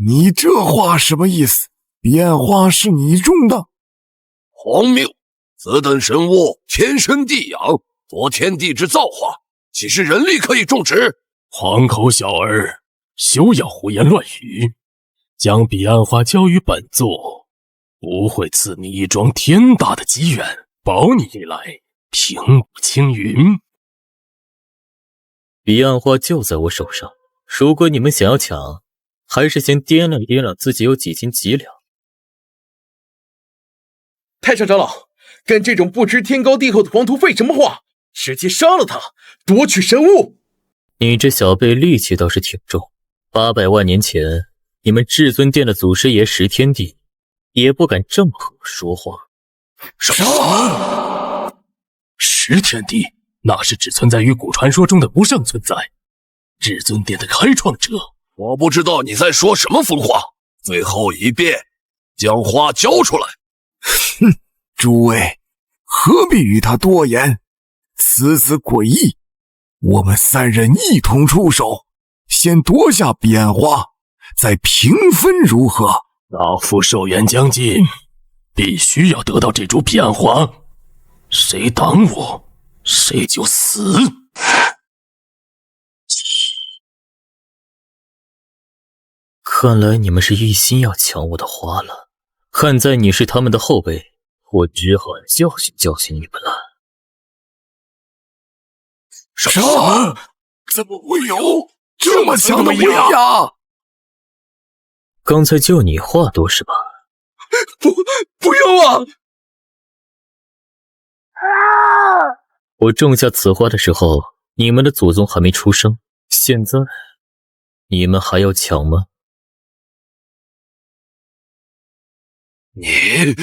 你这话什么意思？彼岸花是你种的？荒谬！此等神物天生地养，夺天地之造化，岂是人力可以种植？黄口小儿，休要胡言乱语！将彼岸花交于本座，不会赐你一桩天大的机缘，保你一来平步青云。彼岸花就在我手上，如果你们想要抢，还是先掂量掂量自己有几斤几两。太上长老，跟这种不知天高地厚的黄徒废什么话？直接杀了他，夺取神物。你这小辈力气倒是挺重，800万年前，你们至尊殿的祖师爷识天地，也不敢这么和我说话。什么？识天地？那是只存在于古传说中的无上存在，至尊殿的开创者。我不知道你在说什么疯话。最后一遍，将花交出来。哼，诸位何必与他多言？此子诡异，我们3人一同出手，先夺下彼岸花，再平分如何？老夫寿元将近，必须要得到这株彼岸花，谁挡我，谁就死。看来你们是一心要抢我的花了。看在你是他们的后辈，我只好教训教训你们了。什么？怎么会有这么强的威压？刚才就你话多是吧？不要啊！我种下此花的时候，你们的祖宗还没出生，现在你们还要抢吗？你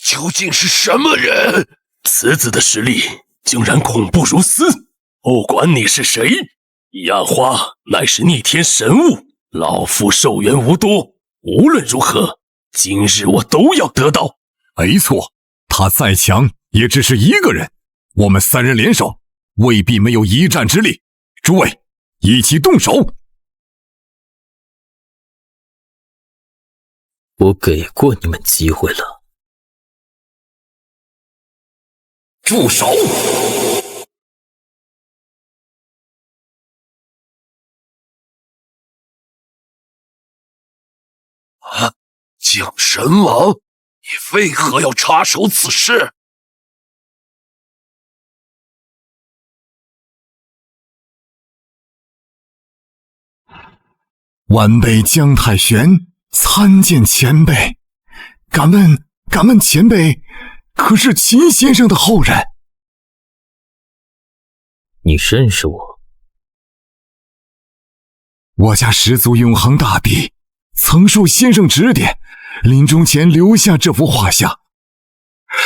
究竟是什么人？此子的实力竟然恐怖如斯！不管你是谁，彼岸花乃是逆天神物，老夫寿元无多，无论如何，今日我都要得到。没错，他再强也只是一个人，我们3人联手，未必没有一战之力。诸位，一起动手！我给过你们机会了。住手！啊！将神王，你为何要插手此事？晚辈姜太玄参见前辈。敢问前辈，可是秦先生的后人？你认识我？我家始祖永恒大帝曾受先生指点，临终前留下这幅画像，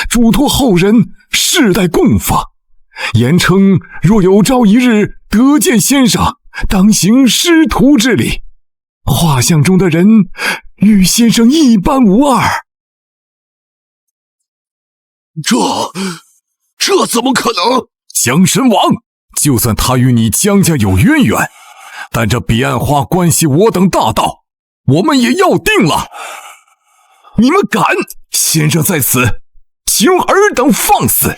嘱托后人世代供奉，言称若有朝一日得见先生，当行师徒之礼。画像中的人与先生一般无二。这怎么可能？江神王，就算他与你江家有渊源，但这彼岸花关系我等大道，我们也要定了。你们敢？先生在此，请尔等放肆！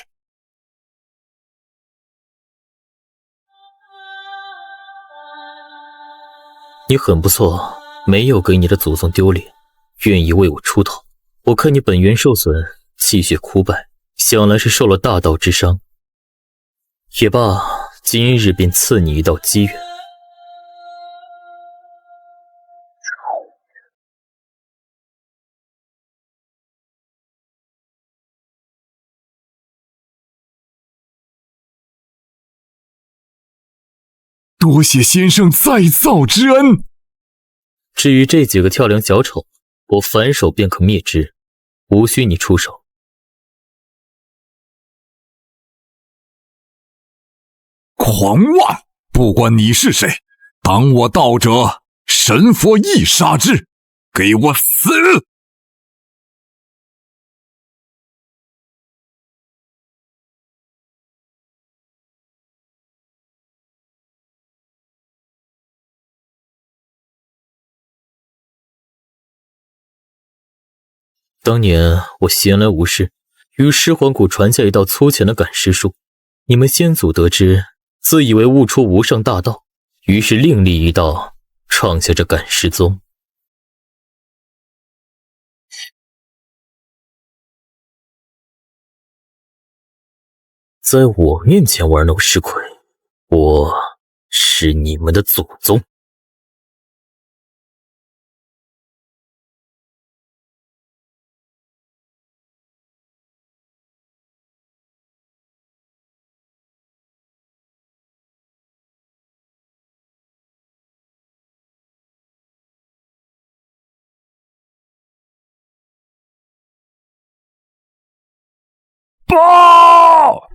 你很不错，没有给你的祖宗丢脸，愿意为我出头。我看你本源受损，气血枯败，想来是受了大道之伤。也罢，今日便赐你一道机缘。多谢先生再造之恩。至于这几个跳梁小丑，我反手便可灭之，无需你出手。狂妄！不管你是谁，挡我道者，神佛亦杀之！给我死！当年我闲来无事，于尸魂谷传下一道粗浅的赶尸术。你们先祖得知，自以为悟出无上大道，于是另立一道，创下这赶尸宗。在我面前玩弄尸魁，我是你们的祖宗。报！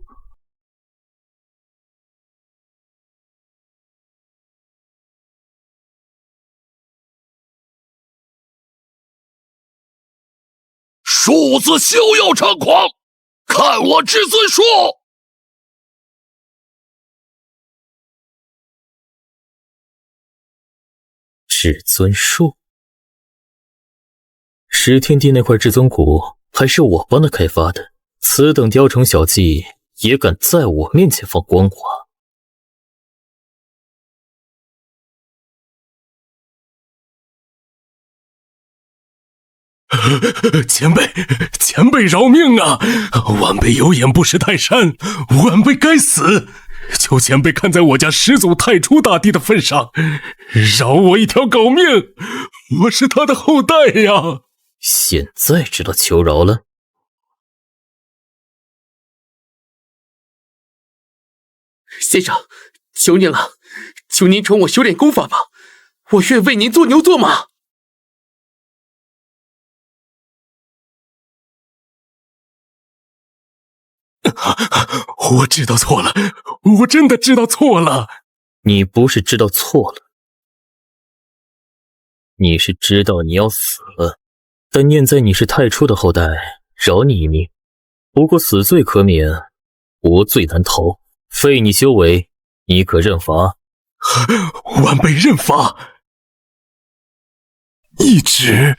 庶子休要猖狂，看我至尊术！至尊术？石天地那块至尊骨还是我帮他开发的，此等雕虫小技也敢在我面前放光华？前辈饶命啊！晚辈有眼不识泰山，晚辈该死。求前辈看在我家始祖太初大帝的份上，饶我一条狗命，我是他的后代呀！现在知道求饶了？先生，求您了，求您传我修炼功法吧，我愿为您做牛做马。我知道错了，我真的知道错了。你不是知道错了，你是知道你要死了，但念在你是太初的后代，饶你一命。不过死罪可免，活罪难逃，废你修为，你可认罚？晚辈认罚。一指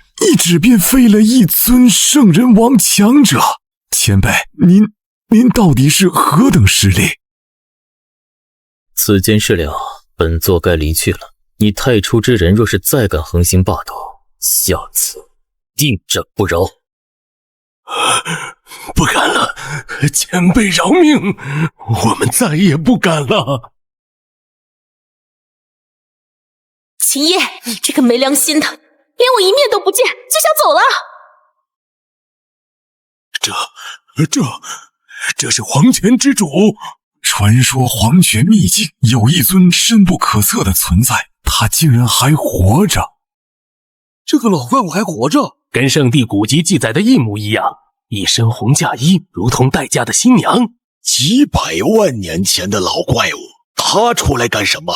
便废了一尊圣人王强者。前辈，您到底是何等实力？此间事了，本座该离去了。你太初之人若是再敢横行霸道，下次定斩不饶。不敢了，前辈饶命，我们再也不敢了。秦叶，你这个没良心的，连我一面都不见就想走了？这是黄泉之主。传说黄泉秘境有一尊深不可测的存在，他竟然还活着。这个老怪物还活着，跟圣地古籍记载的一模一样，一身红嫁衣，如同待嫁的新娘。几百万年前的老怪物，他出来干什么？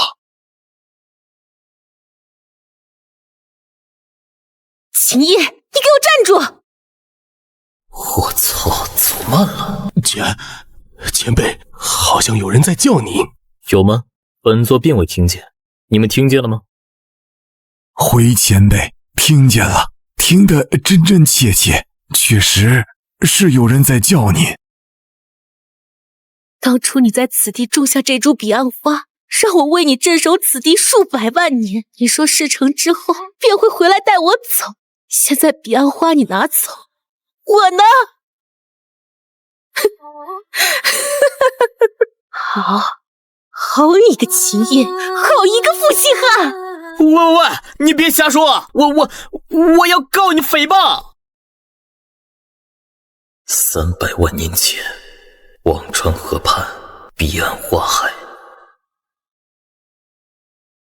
秦叶，你给我站住！我操，走慢了。前辈，好像有人在叫你。有吗？本座并未听见，你们听见了吗？回前辈，听见了，听得真真切切，确实是有人在叫你。当初你在此地种下这株彼岸花，让我为你镇守此地数百万年，你说事成之后便会回来带我走。现在彼岸花你拿走，我呢？好你个秦叶，好一个负心汉！喂，你别瞎说，我要告你诽谤。300万年前，忘川河畔，彼岸花海，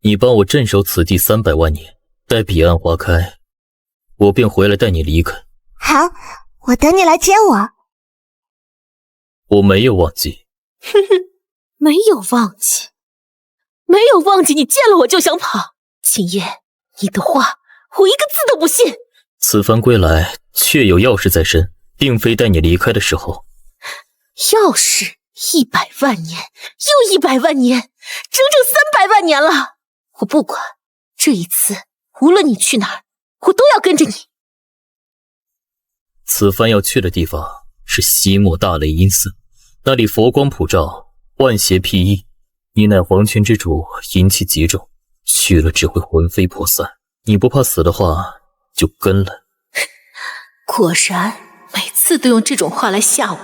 你帮我镇守此地300万年，待彼岸花开，我便回来带你离开。好，我等你来接我。我没有忘记。哼哼，没有忘记，没有忘记，你见了我就想跑。秦叶，你的话我一个字都不信。此番归来，确有要事在身，并非带你离开的时候。要事100万年，又100万年，整整300万年了。我不管，这一次无论你去哪儿，我都要跟着你。此番要去的地方是西漠大雷音寺，那里佛光普照，万邪辟疫。你乃黄泉之主，阴气极重，去了只会魂飞魄散。你不怕死的话，就跟来。果然，每次都用这种话来吓我。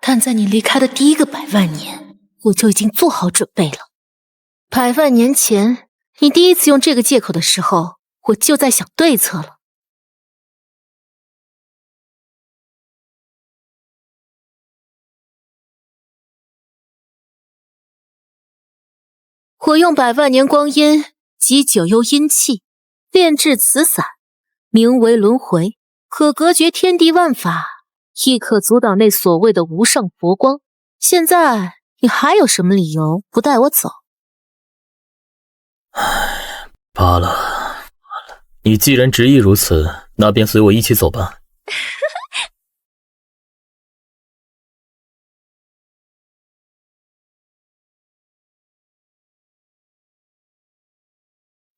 但在你离开的第一个100万年，我就已经做好准备了。100万年前，你第一次用这个借口的时候，我就在想对策了。我用100万年光阴集9幽阴气，炼制此伞，名为轮回，可隔绝天地万法，亦可阻挡那所谓的无上佛光。现在你还有什么理由不带我走？罢了，你既然执意如此，那便随我一起走吧。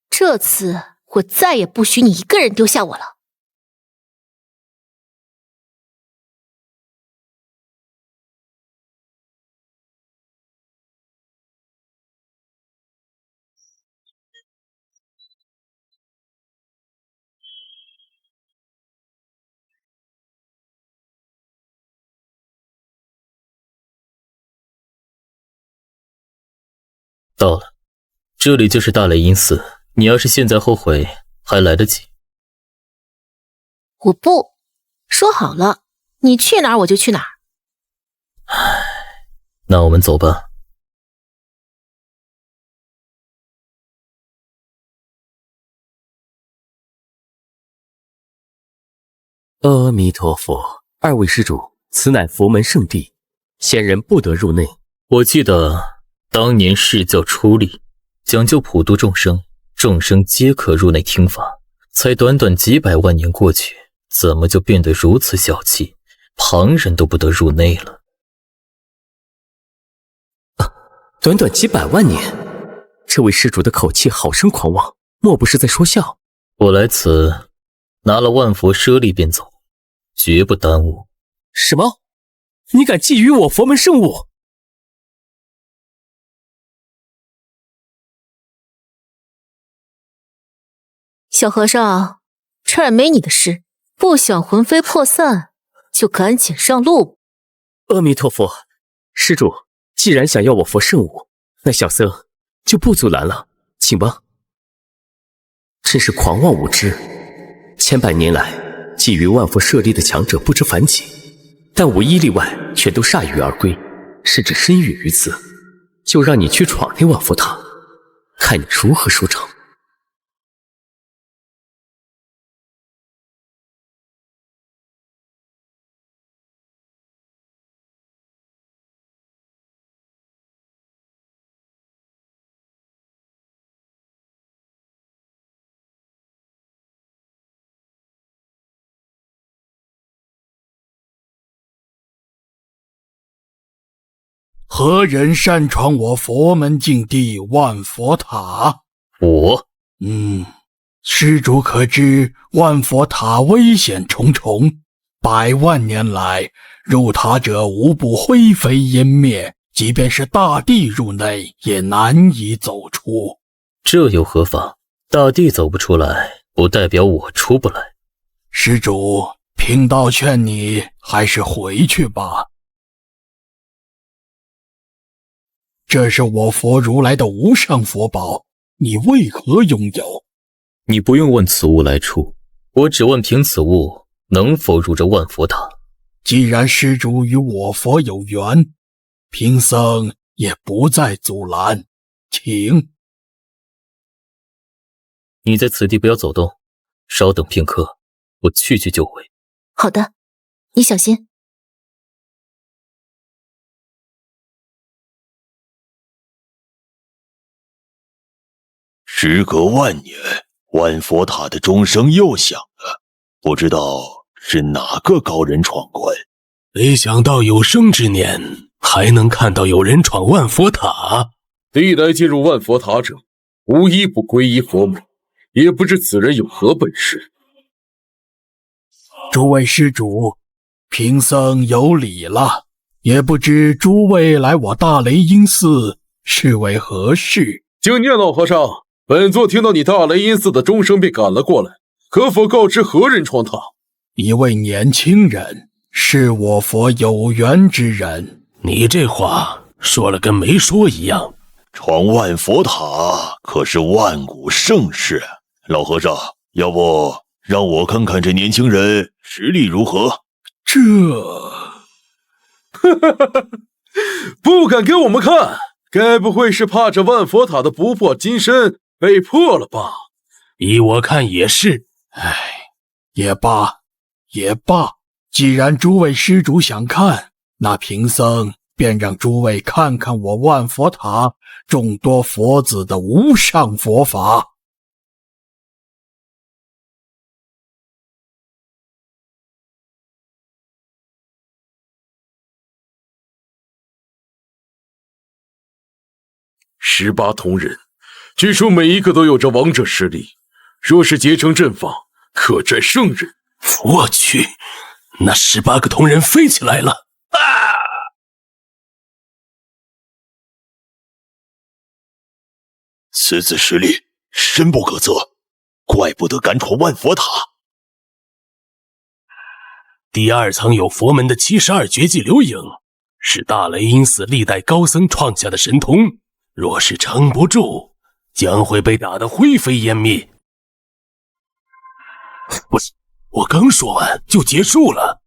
这次我再也不许你一个人丢下我了。到了，这里就是大雷音寺，你要是现在后悔，还来得及。我不，说好了，你去哪儿我就去哪儿。唉，那我们走吧。阿弥陀佛，二位施主，此乃佛门圣地，仙人不得入内。我记得当年释教出力，讲究普度众生，众生皆可入内听法，才短短几百万年过去，怎么就变得如此小气，旁人都不得入内了？短短几百万年，这位施主的口气好生狂妄，莫不是在说笑？我来此拿了万佛舍利便走，绝不耽误。什么？你敢觊觎我佛门圣物？小和尚，这儿没你的事，不想魂飞魄散，就赶紧上路。阿弥陀佛，施主，既然想要我佛圣物，那小僧就不阻拦了，请吧。真是狂妄无知，千百年来觊觎万佛舍利的强者不知凡几，但无一例外全都铩羽而归，甚至身陨于此。就让你去闯那万佛塔，看你如何收场。何人擅闯我佛门禁地万佛塔？我。施主可知万佛塔危险重重，百万年来入塔者无不灰飞烟灭，即便是大帝入内也难以走出。这又何妨？大帝走不出来，不代表我出不来。施主，贫道劝你还是回去吧。这是我佛如来的无上佛宝，你为何拥有？你不用问此物来处，我只问凭此物能否入这万佛塔。既然施主与我佛有缘，贫僧也不再阻拦，请。你在此地不要走动，稍等片刻，我去就回。好的，你小心。时隔万年，万佛塔的钟声又响了，不知道是哪个高人闯关。没想到有生之年还能看到有人闯万佛塔。历来进入万佛塔者，无一不皈依佛门，也不知此人有何本事。诸位施主，贫僧有礼了，也不知诸位来我大雷音寺是为何事？敬念老和尚，本座听到你大雷音寺的钟声便赶了过来，可否告知何人闯塔？一位年轻人，是我佛有缘之人。你这话说了跟没说一样。闯万佛塔可是万古盛事，老和尚，要不让我看看这年轻人实力如何？不敢给我们看，该不会是怕这万佛塔的不破金身被破了吧？依我看也是。也罢，既然诸位施主想看，那贫僧便让诸位看看我万佛塔众多佛子的无上佛法。18铜人，据说每一个都有着王者实力，若是结成阵法，可战圣人。我去，那18个铜人飞起来了！此子实力深不可测，怪不得敢闯万佛塔。第2层有佛门的72绝技留影，是大雷音寺历代高僧创下的神通，若是撑不住，将会被打得灰飞烟灭。不是，我刚说完就结束了。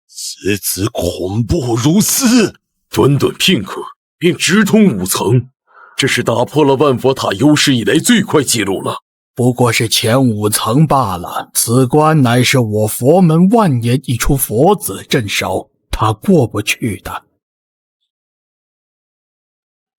此子恐怖如斯！短短片刻便直通5层，这是打破了万佛塔有史以来最快记录了。不过是前5层罢了，此关乃是我佛门万年一出佛子镇守，他过不去的。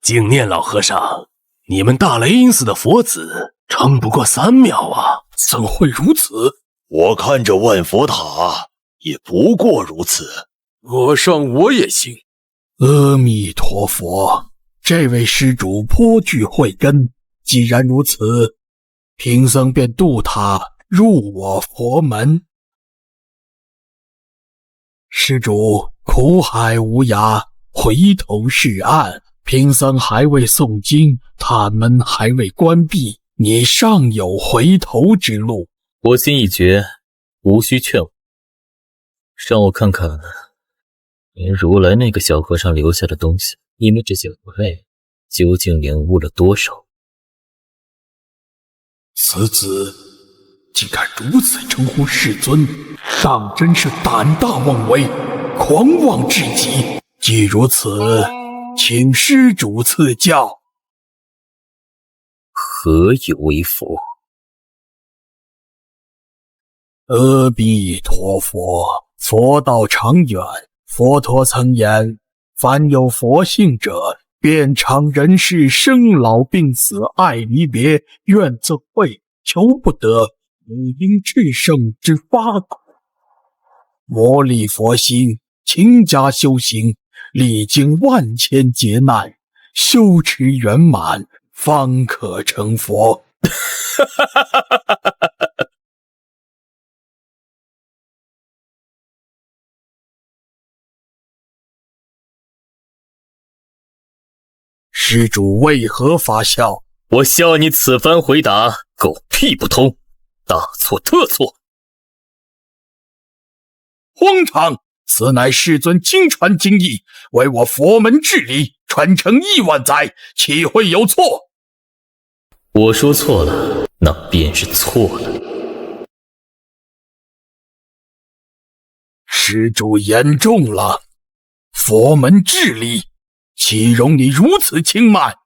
净念老和尚，你们大雷音寺的佛子撑不过3秒啊，怎会如此？我看这万佛塔也不过如此。和尚我也信。阿弥陀佛，这位施主颇具慧根，既然如此，贫僧便渡他入我佛门。施主苦海无涯，回头是岸。贫僧还未诵经，塔门还未关闭，你尚有回头之路。我心已决，无需劝我。让我看看连如来那个小和尚留下的东西，你们这些无畏究竟领悟了多少？此子竟敢如此称呼世尊，当真是胆大妄为，狂妄至极。既如此，请施主赐教。何以为佛？阿弥陀佛，佛道长远。佛陀曾言，凡有佛性者，遍尝人世生老病死爱离别，怨憎会，求不得，五阴炽盛之发苦。磨砺佛心，勤加修行，历经万千劫难，修持圆满，方可成佛。施主为何发笑？我笑你此番回答狗屁不通，大错特错。荒唐！此乃世尊亲传经义，为我佛门治理，传承1万载，岂会有错？我说错了，那便是错了。施主言重了，佛门治理岂容你如此轻慢？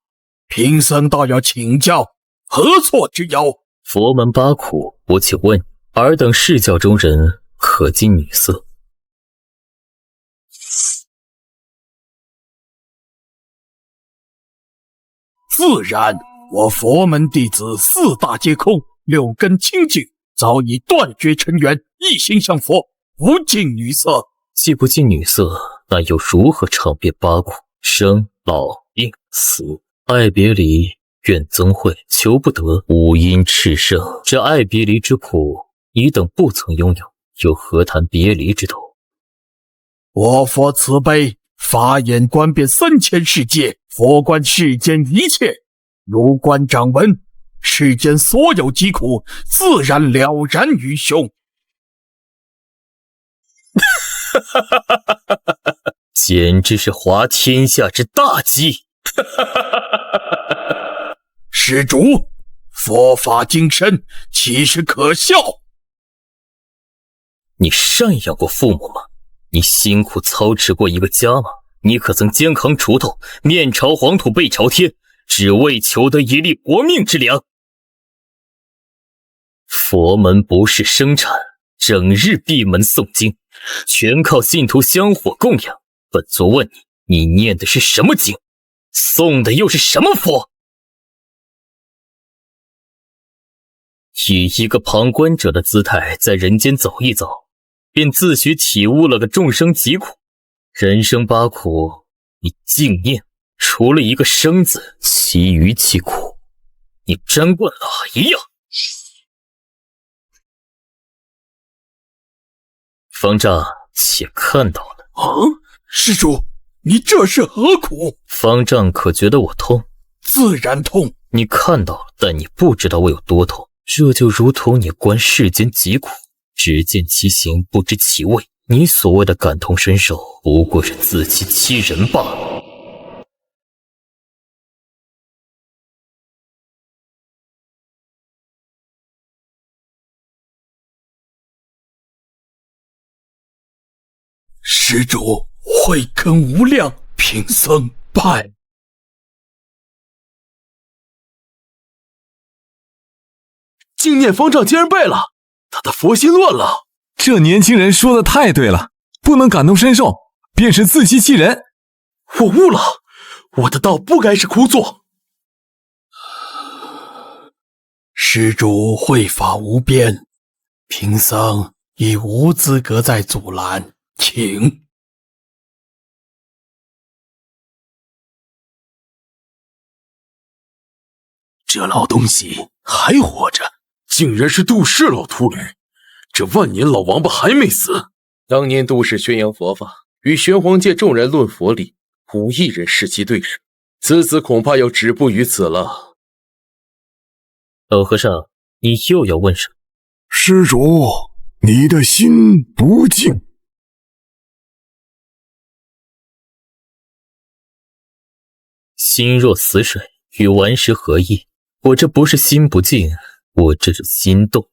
贫僧倒要请教，何错之有？佛门8苦，我请问尔等释教中人可近女色？自然，我佛门弟子4大皆空，6根清净，早已断绝尘缘，一心向佛，不近女色。既不近女色，那又如何尝遍8苦？生老病死，爱别离，怨憎会，求不得，五阴炽盛。这爱别离之苦，你等不曾拥有，又何谈别离之痛？我佛慈悲，法眼观遍3000世界，佛观世间一切，如观掌闻，世间所有疾苦，自然了然于胸。简直是滑天下之大稽！施主，佛法精深，岂是可笑？你赡养过父母吗？你辛苦操持过一个家吗？你可曾肩扛锄头，面朝黄土背朝天，只为求得一粒国命之粮？佛门不是生产，整日闭门诵经，全靠信徒香火供养。本座问你，你念的是什么经？诵的又是什么佛？以一个旁观者的姿态在人间走一走，便自诩体悟了个众生疾苦。人生8苦，你净念，除了一个生字，其余皆苦。你沾灌哪一样？方丈且看到了。施主，你这是何苦？方丈可觉得我痛？自然痛。你看到了，但你不知道我有多痛。这就如同你观世间疾苦，只见其形，不知其味。你所谓的感同身受，不过是自欺欺人罢了。施主慧根无量，贫僧拜。净念方丈竟然败了，他的佛心乱了。这年轻人说的太对了，不能感同身受，便是自欺欺人。我悟了，我的道不该是枯坐。施主慧法无边，贫僧已无资格再阻拦，请。这老东西还活着，竟然是杜氏老秃驴！这万年老王八还没死。当年杜氏宣扬佛法，与玄黄界众人论佛理，无一人是其对手。此子恐怕要止步于此了。老和尚，你又要问什么？施主，你的心不静。心若死水，与顽石何异？我这不是心不静，我这是心动。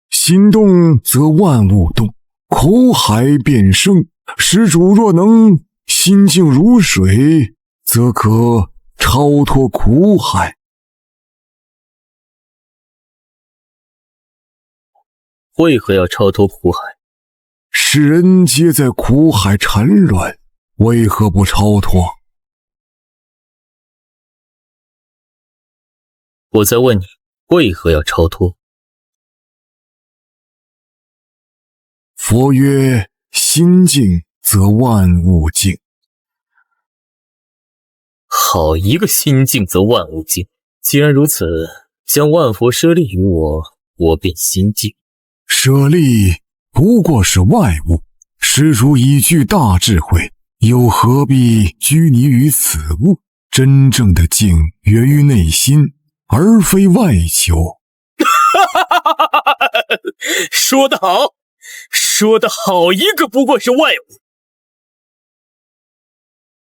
心动则万物动，苦海变生。施主若能心静如水，则可超脱苦海。为何要超脱苦海？世人皆在苦海缠乱，为何不超脱？我在问你，为何要超脱？佛曰：心静则万物静。好一个心静则万物静！既然如此，将万佛舍利于我，我便心静。舍利不过是外物，施主已具大智慧，又何必拘泥于此物？真正的静源于内心，而非外求。说得好，说得好一个不过是外物。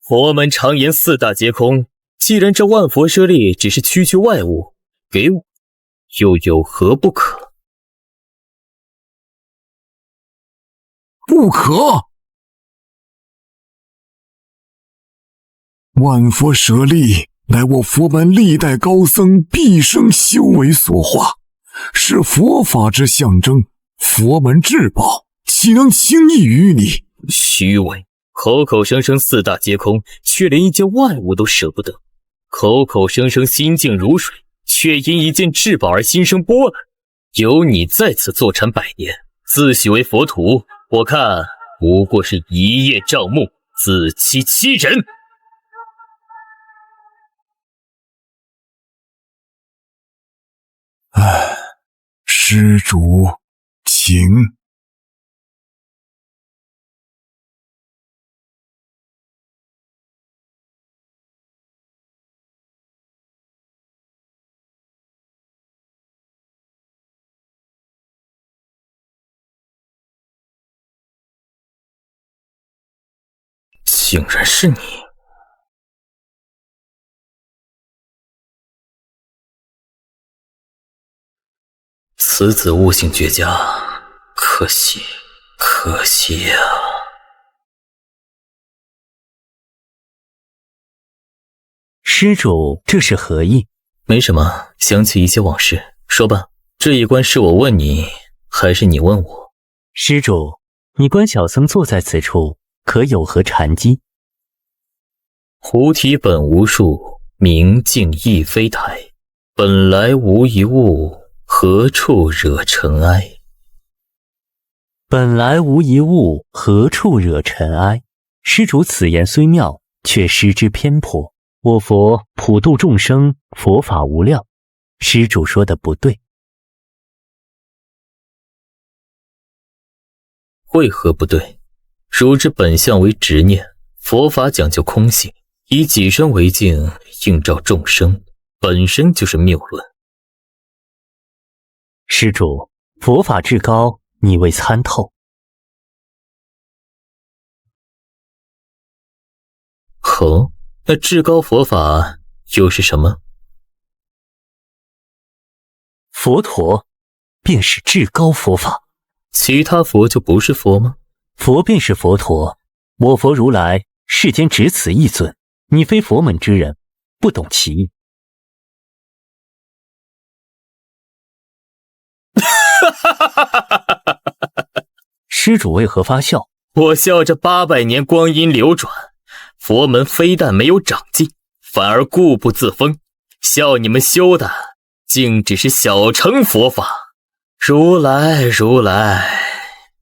佛门常言四大皆空，既然这万佛舍利只是区区外物，给我又有何不可？不可！万佛舍利乃我佛门历代高僧毕生修为所化，是佛法之象征，佛门至宝，岂能轻易于你？虚伪！口口声声四大皆空，却连一件外物都舍不得；口口声声心静如水，却因一件至宝而心生波澜。有你在此坐禅100年，自诩为佛徒，我看不过是一叶障目，自欺欺人。施主，请。竟然是你！此子悟性绝佳，可惜，可惜呀！施主，这是何意？没什么，想起一些往事。说吧，这一关是我问你，还是你问我？施主，你观小僧坐在此处，可有何禅机？菩提本无树，明镜亦非台。本来无一物，何处惹尘埃？本来无一物，何处惹尘埃？施主此言虽妙，却失之偏颇。我佛普度众生，佛法无量。施主说的不对。为何不对？汝之本相为执念，佛法讲究空性，以己身为镜，映照众生，本身就是谬论。施主，佛法至高，你未参透。哦，那至高佛法又是什么？佛陀，便是至高佛法。其他佛就不是佛吗？佛便是佛陀，我佛如来世间只此一尊，你非佛门之人，不懂其意。施主为何发笑？我笑着800年光阴流转，佛门非但没有长进，反而固步自封，笑你们修的竟只是小乘佛法。如来，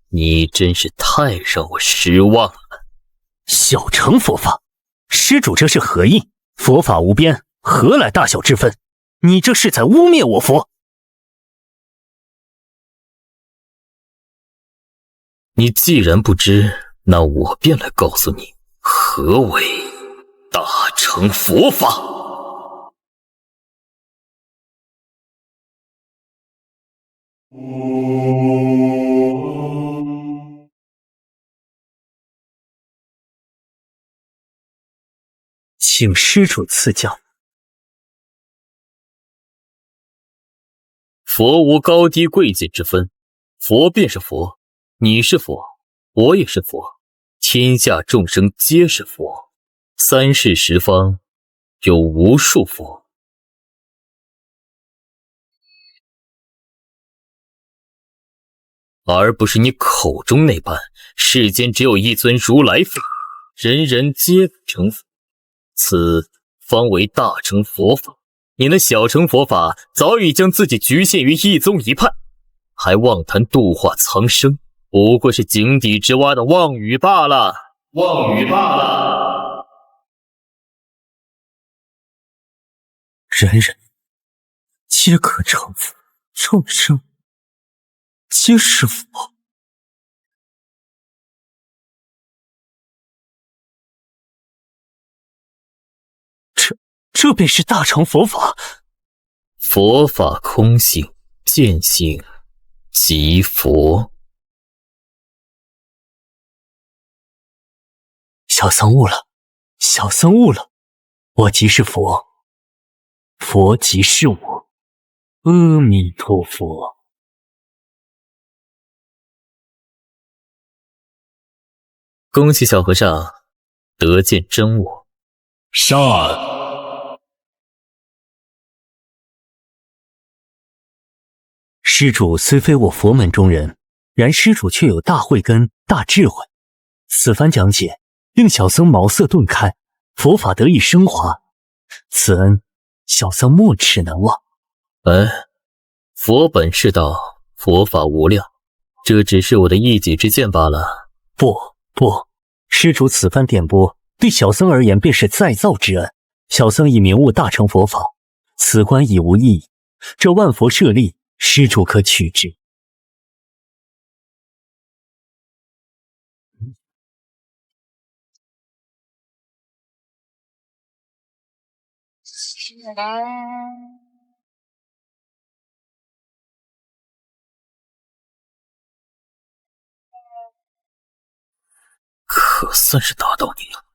你真是太让我失望了。小乘佛法，施主这是何意？佛法无边，何来大小之分？你这是在污蔑我佛。你既然不知，那我便来告诉你，何为大乘佛法。请施主赐教。佛无高低贵贱之分，佛便是佛，你是佛，我也是佛，天下众生皆是佛，三世十方有无数佛。而不是你口中那般，世间只有一尊如来佛，人人皆可成佛，此方为大乘佛法。你那小乘佛法早已将自己局限于一宗一派，还妄谈度化苍生，不过是井底之蛙的妄语罢了，妄语罢了。人人皆可成佛，众生皆是佛。这便是大乘佛法。佛法空性，见性即佛。小僧悟了，小僧悟了，我即是佛，佛即是我。阿弥陀佛。恭喜小和尚得见真我。善。施主虽非我佛门中人，然施主却有大慧根、大智慧。此番讲解，令小僧茅塞顿开，佛法得以升华。此恩，小僧没齿难忘。佛本是道，佛法无量，这只是我的一己之见罢了。不，施主此番点拨，对小僧而言便是再造之恩。小僧已明悟大乘佛法，此观已无异议。这万佛舍利，施主可取之。可算是打到你了。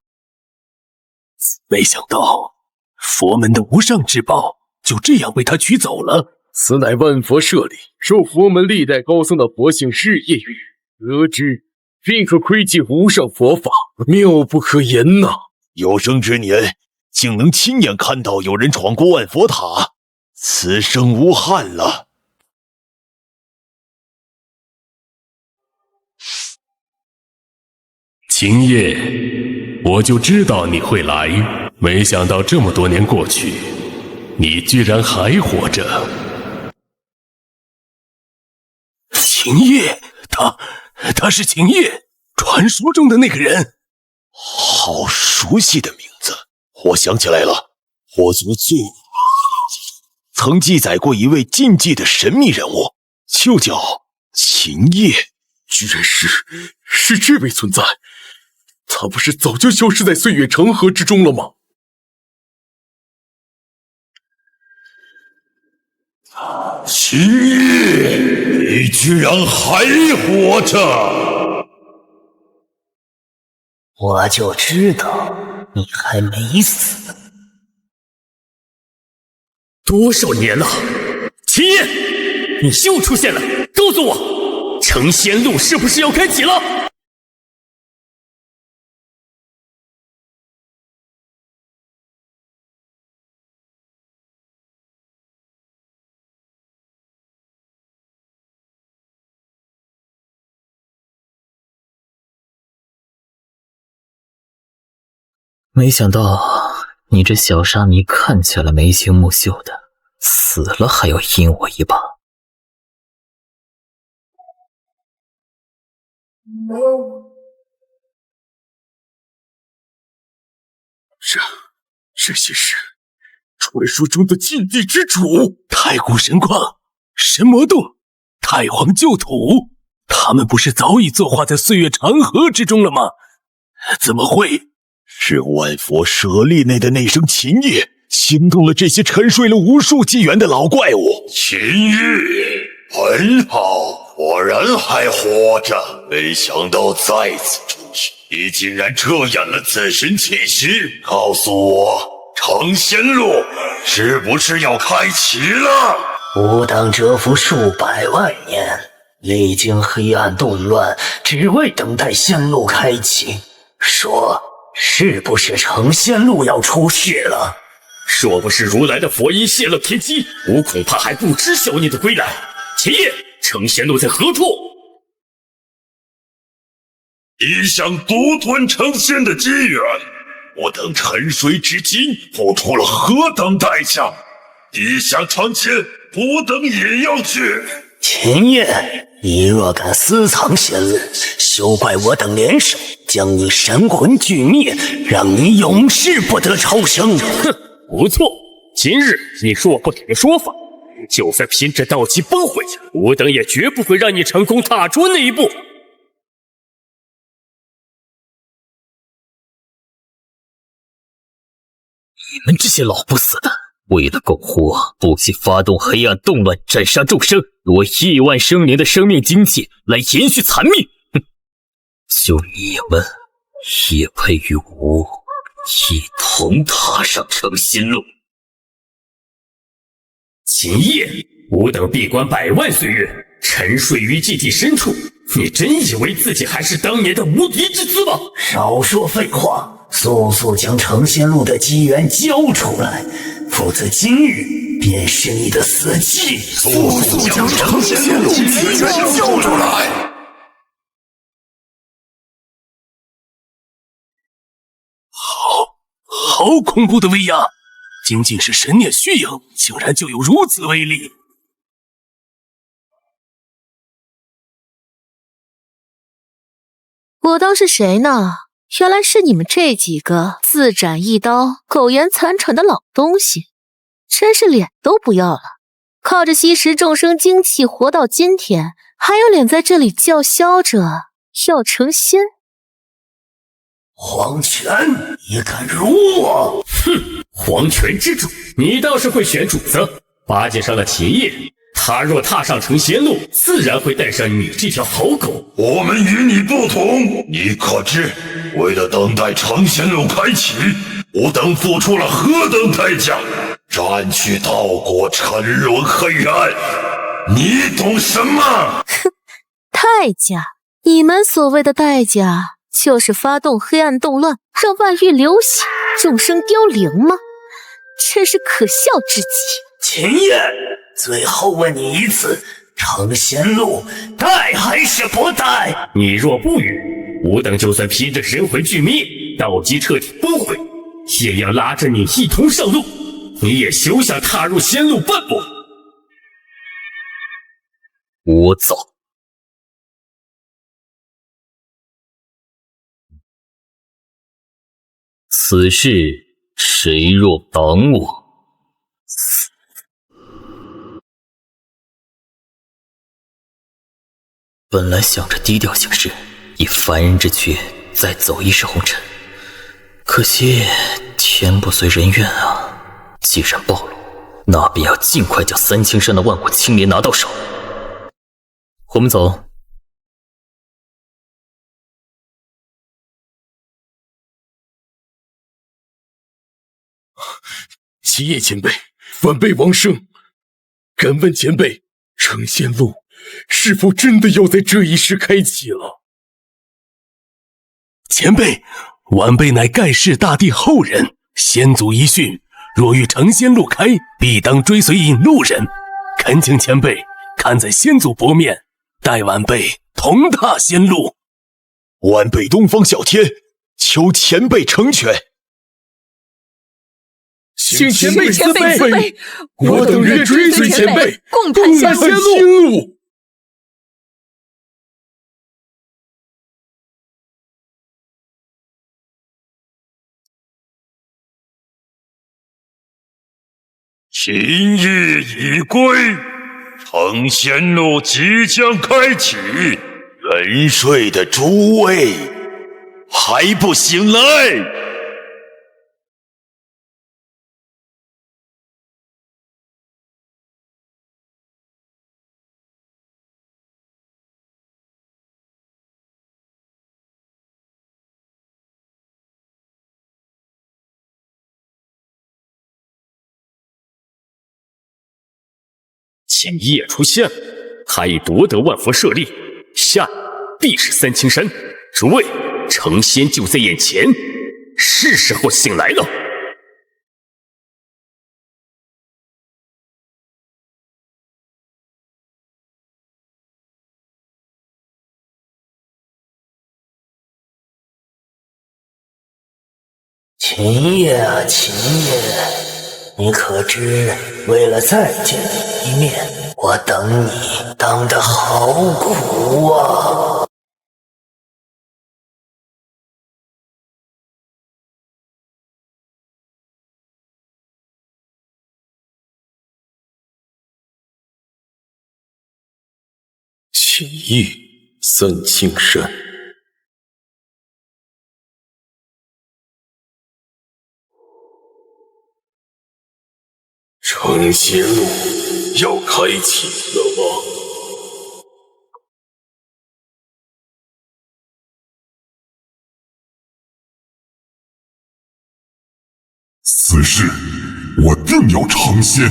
没想到佛门的无上至宝就这样被他取走了。此乃万佛舍利，受佛门历代高僧的佛性事业欲，得之便可窥见无上佛法，妙不可言呐！有生之年竟能亲眼看到有人闯过万佛塔，此生无憾了。秦叶，我就知道你会来，没想到这么多年过去，你居然还活着。秦叶，他是秦叶，传说中的那个人。好熟悉的名字，我想起来了，我族最古曾记载过一位禁忌的神秘人物，就叫秦叶。居然是这位存在，他不是早就消失在岁月长河之中了吗？秦叶，你居然还活着！我就知道你还没死。多少年了，秦叶，你又出现了，告诉我，成仙路是不是要开启了？没想到你这小沙弥看起来眉清目秀的，死了还要阴我一把。这些是传说中的禁地之主，太古神矿、神魔洞、太皇旧土，他们不是早已作画在岁月长河之中了吗？怎么会？是万佛舍利内的那声琴叶惊动了这些沉睡了无数纪元的老怪物。秦玉，很好，果然还活着。没想到再次出现，你竟然遮掩了自身气息。告诉我，成仙路是不是要开启了？吾等蛰伏数百万年，历经黑暗动乱，只为等待仙路开启。说，是不是成仙路要出世了？若不是如来的佛音泄露天机，吾恐怕还不知晓你的归来。秦叶，成仙路在何处？你想独吞成仙的机缘，我等沉睡至今，付出了何等代价？你想成仙，我等也要去。秦叶，你若敢私藏仙路，休怪我等联手将你神魂俱灭，让你永世不得超生。哼，不错，今日你若不改说法，就算拼着道基崩毁，吾等也绝不会让你成功踏出那一步。你们这些老不死的，为了苟活，不惜发动黑暗动乱，斩杀众生，夺亿万生灵的生命精气来延续残命。哼，就你们也配与吾一同踏上成仙路？秦叶，吾等闭关百万岁月，沉睡于寂地深处，你真以为自己还是当年的无敌之资吗？少说废话，速速将成仙路的机缘交出来，否则今日便是你的死期。速速将成仙路机缘交出来！好恐怖的威压！仅仅是神念虚影，竟然就有如此威力！我当是谁呢？原来是你们这几个自斩一刀、苟延残喘的老东西，真是脸都不要了！靠着吸食众生精气活到今天，还有脸在这里叫嚣着要成仙？黄泉，你敢辱我？哼，黄泉之主，你倒是会选主子。八戒上的秦叶，他若踏上成仙路，自然会带上你这条好狗。我们与你不同，你可知为了等待成仙路开启，吾等付出了何等代价？斩去道果，沉沦黑暗，你懂什么？哼，代价？你们所谓的代价，就是发动黑暗动乱，让万域流血，众生凋零吗？真是可笑至极！秦叶，最后问你一次，成仙路带还是不带？你若不语，吾等就算拼着神魂俱灭，道基彻底崩毁，也要拉着你一同上路。你也休想踏入仙路半步。我走。此事谁若挡我，死！本来想着低调行事，以凡人之躯再走一世红尘，可惜天不遂人愿啊！既然暴露，那便要尽快将三清山的万古青莲拿到手。我们走。七叶前辈，晚辈王生，敢问前辈，成仙路是否真的要在这一时开启了？前辈，晚辈乃盖世大帝后人，先祖遗训，若遇成仙路开，必当追随引路人。恳请前辈看在先祖薄面，待晚辈同踏仙路。晚辈东方小天，求前辈成全。请前辈慈悲，我等愿追随前辈，共探仙路。今日已归，成仙路即将开启，沉睡的诸位还不醒来？前一夜出现了，他已夺得万佛舍利，下必是三清山。诸位，成仙就在眼前，是时候醒来了。秦叶啊，秦叶，你可知，为了再见你一面，我等你当得好苦啊！秦叶，三清山。成仙路要开启了吗？此事我定要成仙。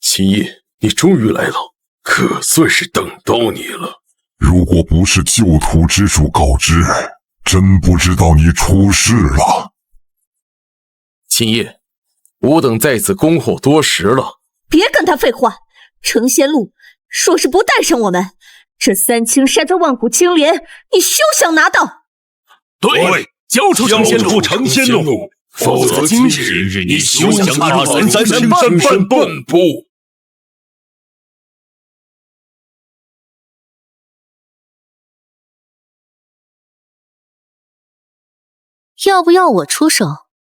秦叶，你终于来了，可算是等到你了。如果不是旧土之主告知，真不知道你出事了。秦叶，吾等在此恭候多时了。别跟他废话，成仙路若是不带上我们，这三清山的万古青莲，你休想拿到。对，交出成仙路，否则今日你休想踏入三清山半步。要不要我出手？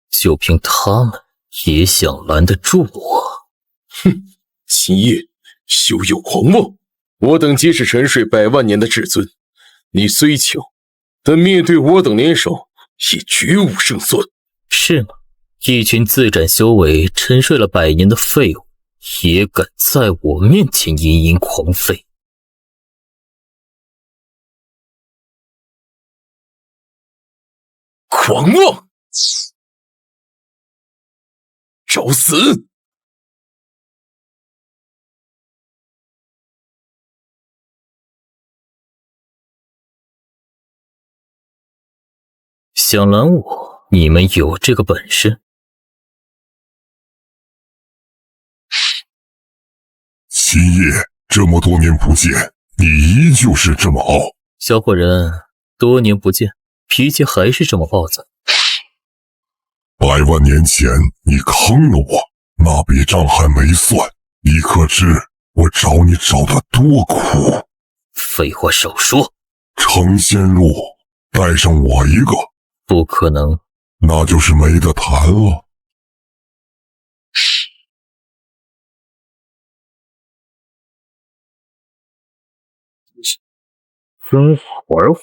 就凭他们也想拦得住我？哼，秦叶，休有狂妄！我等皆是沉睡百万年的至尊，你虽强，但面对我等联手，也绝无胜算。是吗？一群自斩修为、沉睡了100年的废物，也敢在我面前吟吟狂吠？狂妄！找死！想拦我，你们有这个本事？秦叶，这么多年不见，你依旧是这么傲。小伙人，多年不见，脾气还是这么暴躁。100万年前你坑了我，那笔账还没算，你可知我找你找得多苦？废话少说，成仙路带上我一个，不可能。那就是没得谈了。风火火。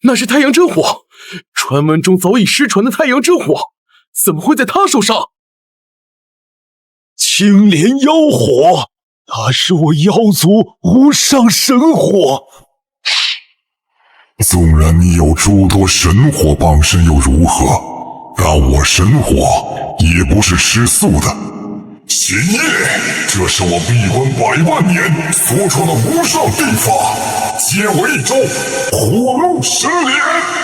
那是太阳真火，传闻中早已失传的太阳真火，怎么会在他手上？青莲妖火，那是我妖族无上神火。纵然你有诸多神火傍身又如何？但我神火也不是吃素的。秦业，这是我闭关100万年所创的无上地法，接我一招火怒神莲。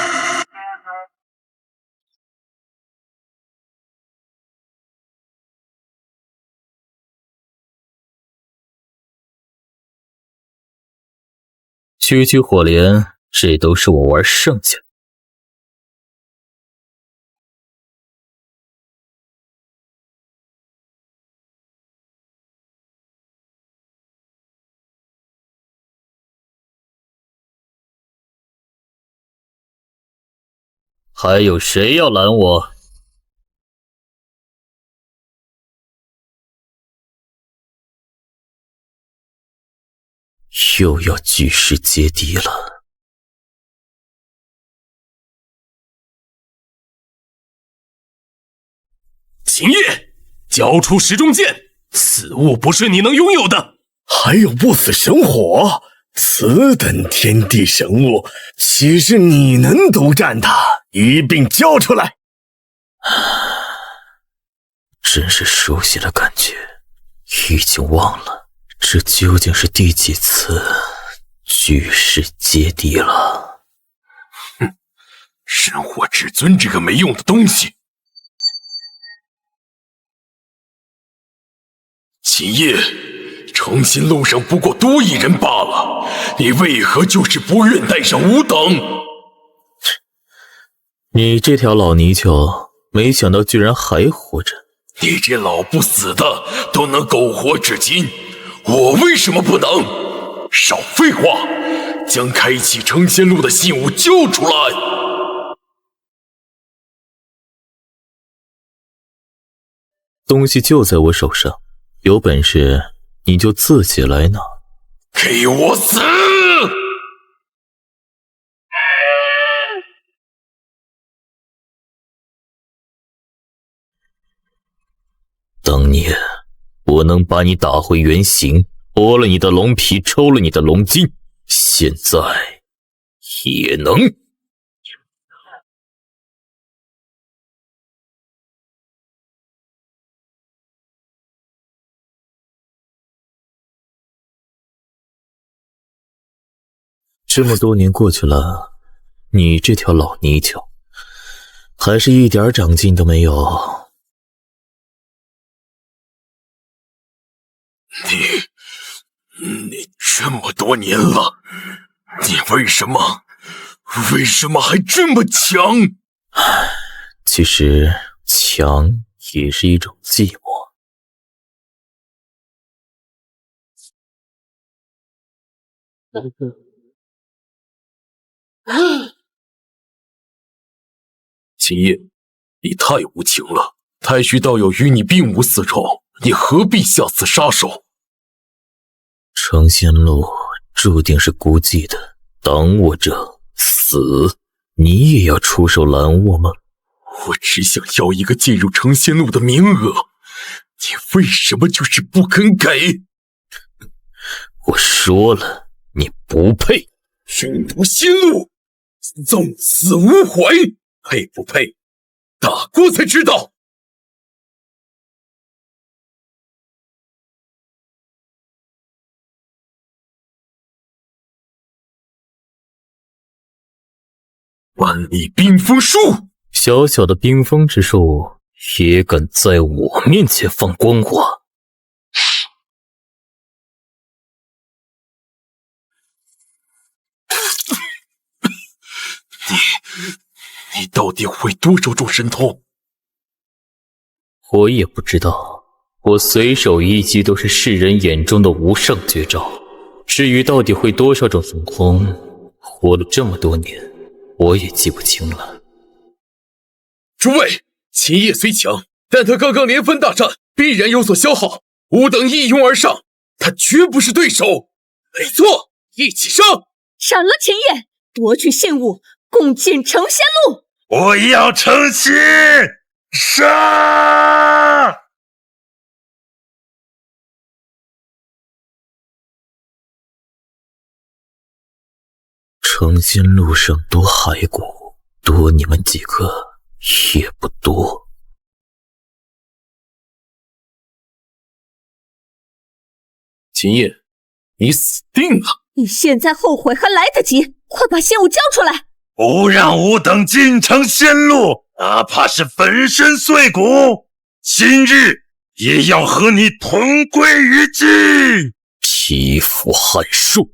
区火莲，这都是我玩剩下。还有谁要拦我？又要举世皆敌了。秦业，交出石中剑，此物不是你能拥有的。还有不死神火，此等天地神物，岂是你能独占的？一并交出来！真是熟悉的感觉，已经忘了这究竟是第几次举世皆敌了。哼，神火至尊这个没用的东西！秦业，成仙路上不过多一人罢了，你为何就是不愿带上5等？你这条老泥鳅，没想到居然还活着。你这老不死的都能苟活至今，我为什么不能？少废话，将开启成仙路的信物交出来！东西就在我手上，有本事你就自己来拿。给我死！当年我能把你打回原形，剥了你的龙皮，抽了你的龙筋，现在也能。这么多年过去了，你这条老泥鳅还是一点长进都没有。你这么多年了，你为什么还这么强？其实强也是一种寂寞。秦业，你太无情了。太虚道友与你并无私仇，你何必下此杀手？成仙路注定是孤寂的，挡我者死，你也要出手拦我吗？我只想要一个进入成仙路的名额，你为什么就是不肯给？我说了，你不配。寻夺仙路，纵死无悔，配不配？打过才知道。万里冰封术，小小的冰封之术也敢在我面前放光华？你到底会多少种神通？我也不知道，我随手一击都是世人眼中的无上绝招。至于到底会多少种孙悟空，活了这么多年，我也记不清了。诸位，秦叶虽强，但他刚刚连番大战，必然有所消耗。吾等一拥而上，他绝不是对手。没错，一起上！斩了秦叶，夺取信物，共进成仙路。我要成仙！杀！成仙路上夺骸骨，多你们几个也不多。秦叶，你死定了！你现在后悔还来得及，快把仙物交出来！不让吾等进城仙路，哪怕是粉身碎骨，今日也要和你同归于尽！匹夫撼树，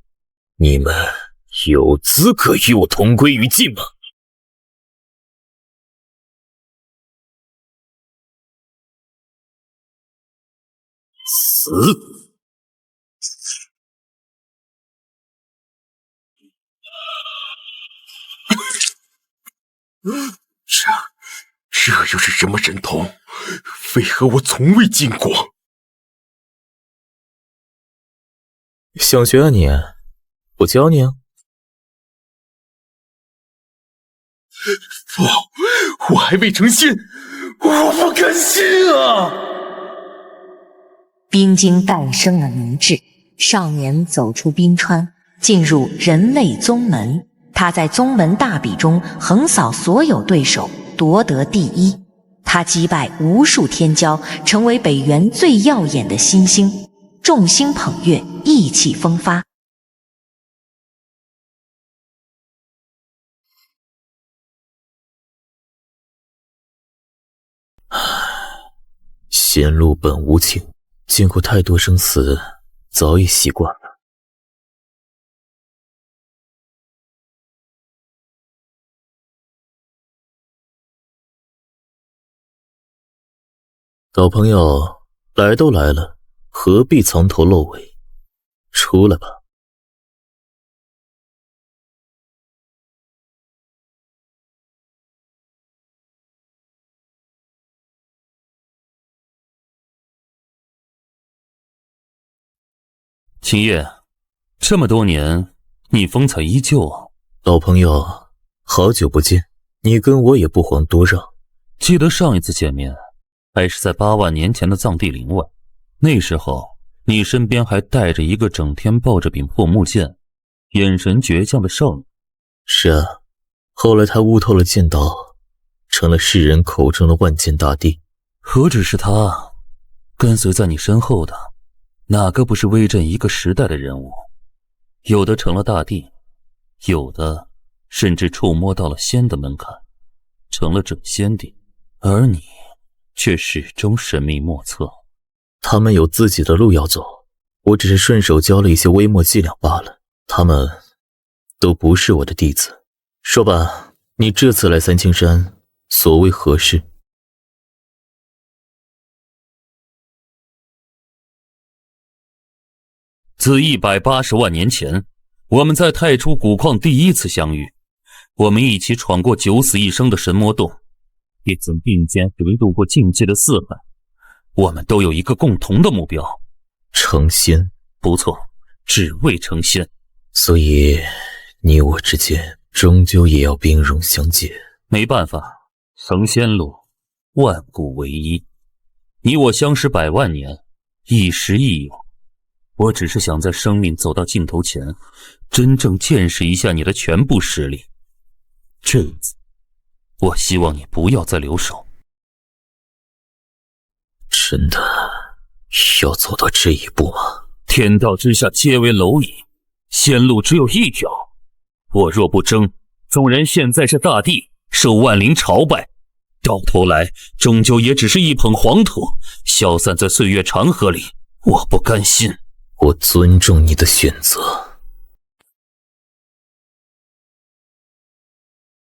你们有资格与我同归于尽吗？死！这又是什么神通？为何我从未见过？想学啊你？我教你啊。不，我还未成仙，我不甘心啊！冰晶诞生了明智，少年走出冰川，进入人类宗门。他在宗门大比中横扫所有对手，夺得第一。他击败无数天骄，成为北原最耀眼的新星，众星捧月，意气风发。仙路本无情，经过太多生死，早已习惯了。老朋友，来都来了，何必藏头露尾？出来吧。秦叶，这么多年，你风采依旧啊。老朋友，好久不见，你跟我也不遑多让。记得上一次见面还是在8万年前的藏地陵外，那时候你身边还带着一个整天抱着柄破木剑、眼神倔强的少女。是啊，后来他悟透了剑道，成了世人口中的万剑大帝。何止是他，跟随在你身后的哪个不是威震一个时代的人物？有的成了大帝，有的甚至触摸到了仙的门槛，成了准仙帝，而你却始终神秘莫测。他们有自己的路要走，我只是顺手教了一些微末伎俩罢了。他们都不是我的弟子。说吧，你这次来三清山，所谓何事？自180万年前，我们在太初古矿第一次相遇，我们一起闯过九死一生的神魔洞，也曾并肩围渡过境界的四海。我们都有一个共同的目标，成仙。不错，只为成仙。所以你我之间终究也要兵戎相见。没办法，成仙路万古唯一，你我相识100万年，亦师亦友。我只是想在生命走到尽头前，真正见识一下你的全部实力。这一次，我希望你不要再留手。真的要走到这一步吗？天道之下皆为蝼蚁，仙路只有一条。我若不争，纵然现在是大帝，受万灵朝拜，到头来终究也只是一捧黄土，消散在岁月长河里。我不甘心。我尊重你的选择。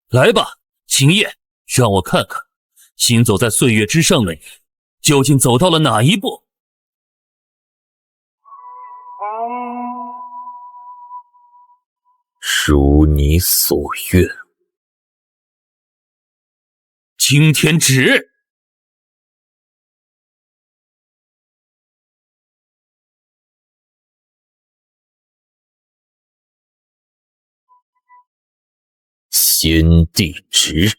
来吧，秦叶，让我看看，行走在岁月之上的你，究竟走到了哪一步？如你所愿。青天旨。先帝旨。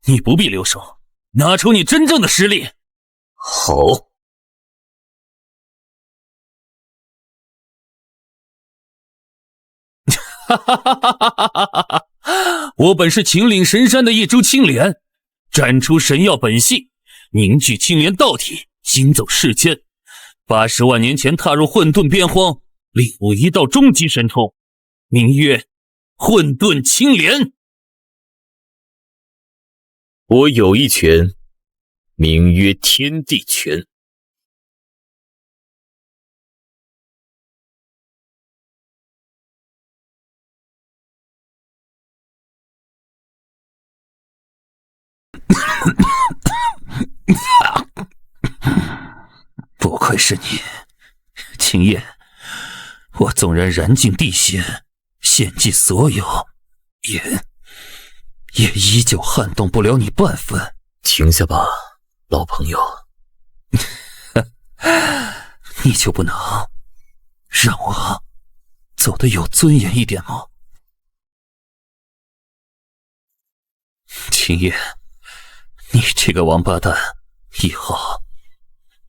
你不必留手，拿出你真正的实力。好。哈哈哈哈哈哈！我本是秦岭神山的一株青莲，斩出神药本性，凝聚青莲道体，行走世间。80万年前踏入混沌边荒，领悟一道终极神通，名曰混沌青莲。我有一拳，名曰天地拳。不愧是你，秦叶。我纵然燃尽地仙，献祭所有，也依旧撼动不了你半分。停下吧，老朋友。你就不能让我走得有尊严一点吗？秦叶，你这个王八蛋，以后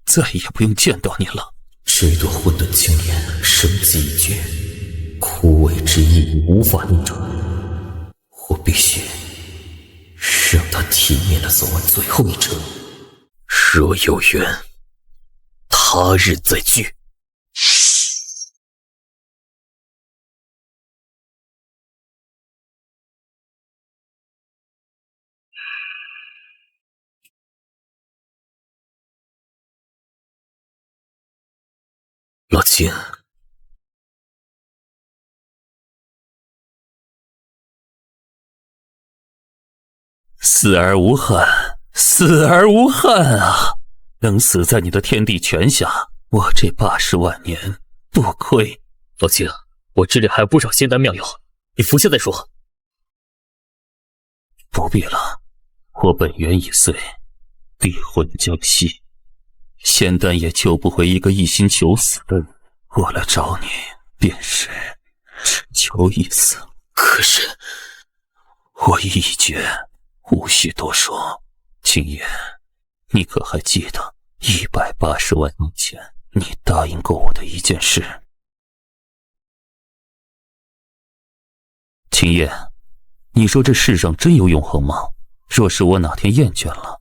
再也不用见到你了。这朵混沌青莲生机已绝，枯萎之意已无法逆转，我必须让他体面地走完最后一程。若有缘，他日再聚。老秦，死而无憾，死而无憾啊！能死在你的天地拳下，我这80万年不亏。老秦，我这里还有不少仙丹妙药，你服下再说。不必了，我本元已碎，地魂将息，仙丹也救不回一个一心求死的你。我来找你，便是只求一死。可是我意已决，无需多说。秦叶，你可还记得180万年前你答应过我的一件事？秦叶，你说这世上真有永恒吗？若是我哪天厌倦了，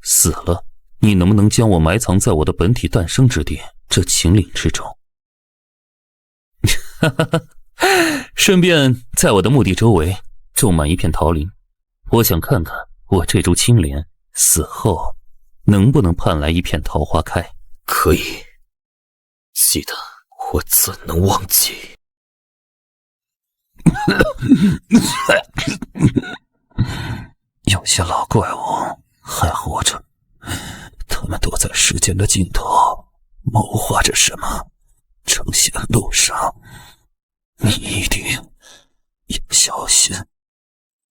死了，你能不能将我埋藏在我的本体诞生之地，这秦岭之中？哈哈哈，顺便在我的墓地周围种满一片桃林，我想看看我这株青莲死后能不能盼来一片桃花开。可以，记得，我怎能忘记？有些老怪物还活着，他们躲在时间的尽头，谋划着什么。成仙路上，你一定要小心，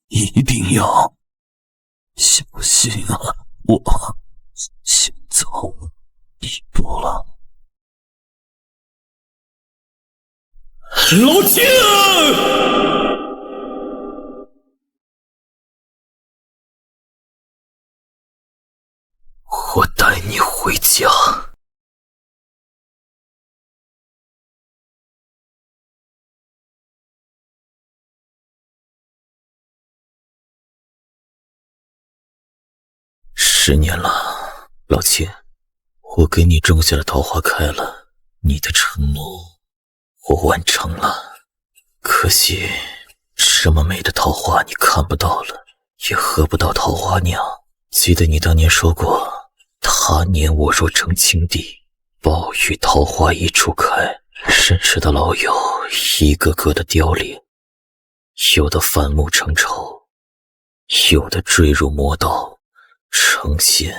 一定要小心啊！我先走一步了。老秦，我带你回家。10年了，老秦，我给你种下的桃花开了，你的承诺我完成了。可惜这么美的桃花你看不到了，也喝不到桃花酿。记得你当年说过，他年我若成青帝，暴雨桃花一初开。认识的老友一个个的凋零，有的反目成仇，有的坠入魔道，成仙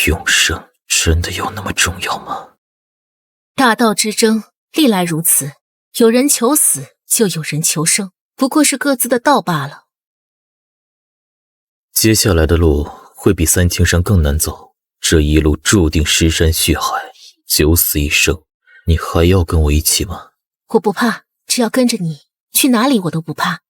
永生，真的有那么重要吗？大道之争历来如此，有人求死，就有人求生，不过是各自的道罢了。接下来的路会比三清山更难走，这一路注定尸山血海，九死一生。你还要跟我一起吗？我不怕，只要跟着你，去哪里我都不怕。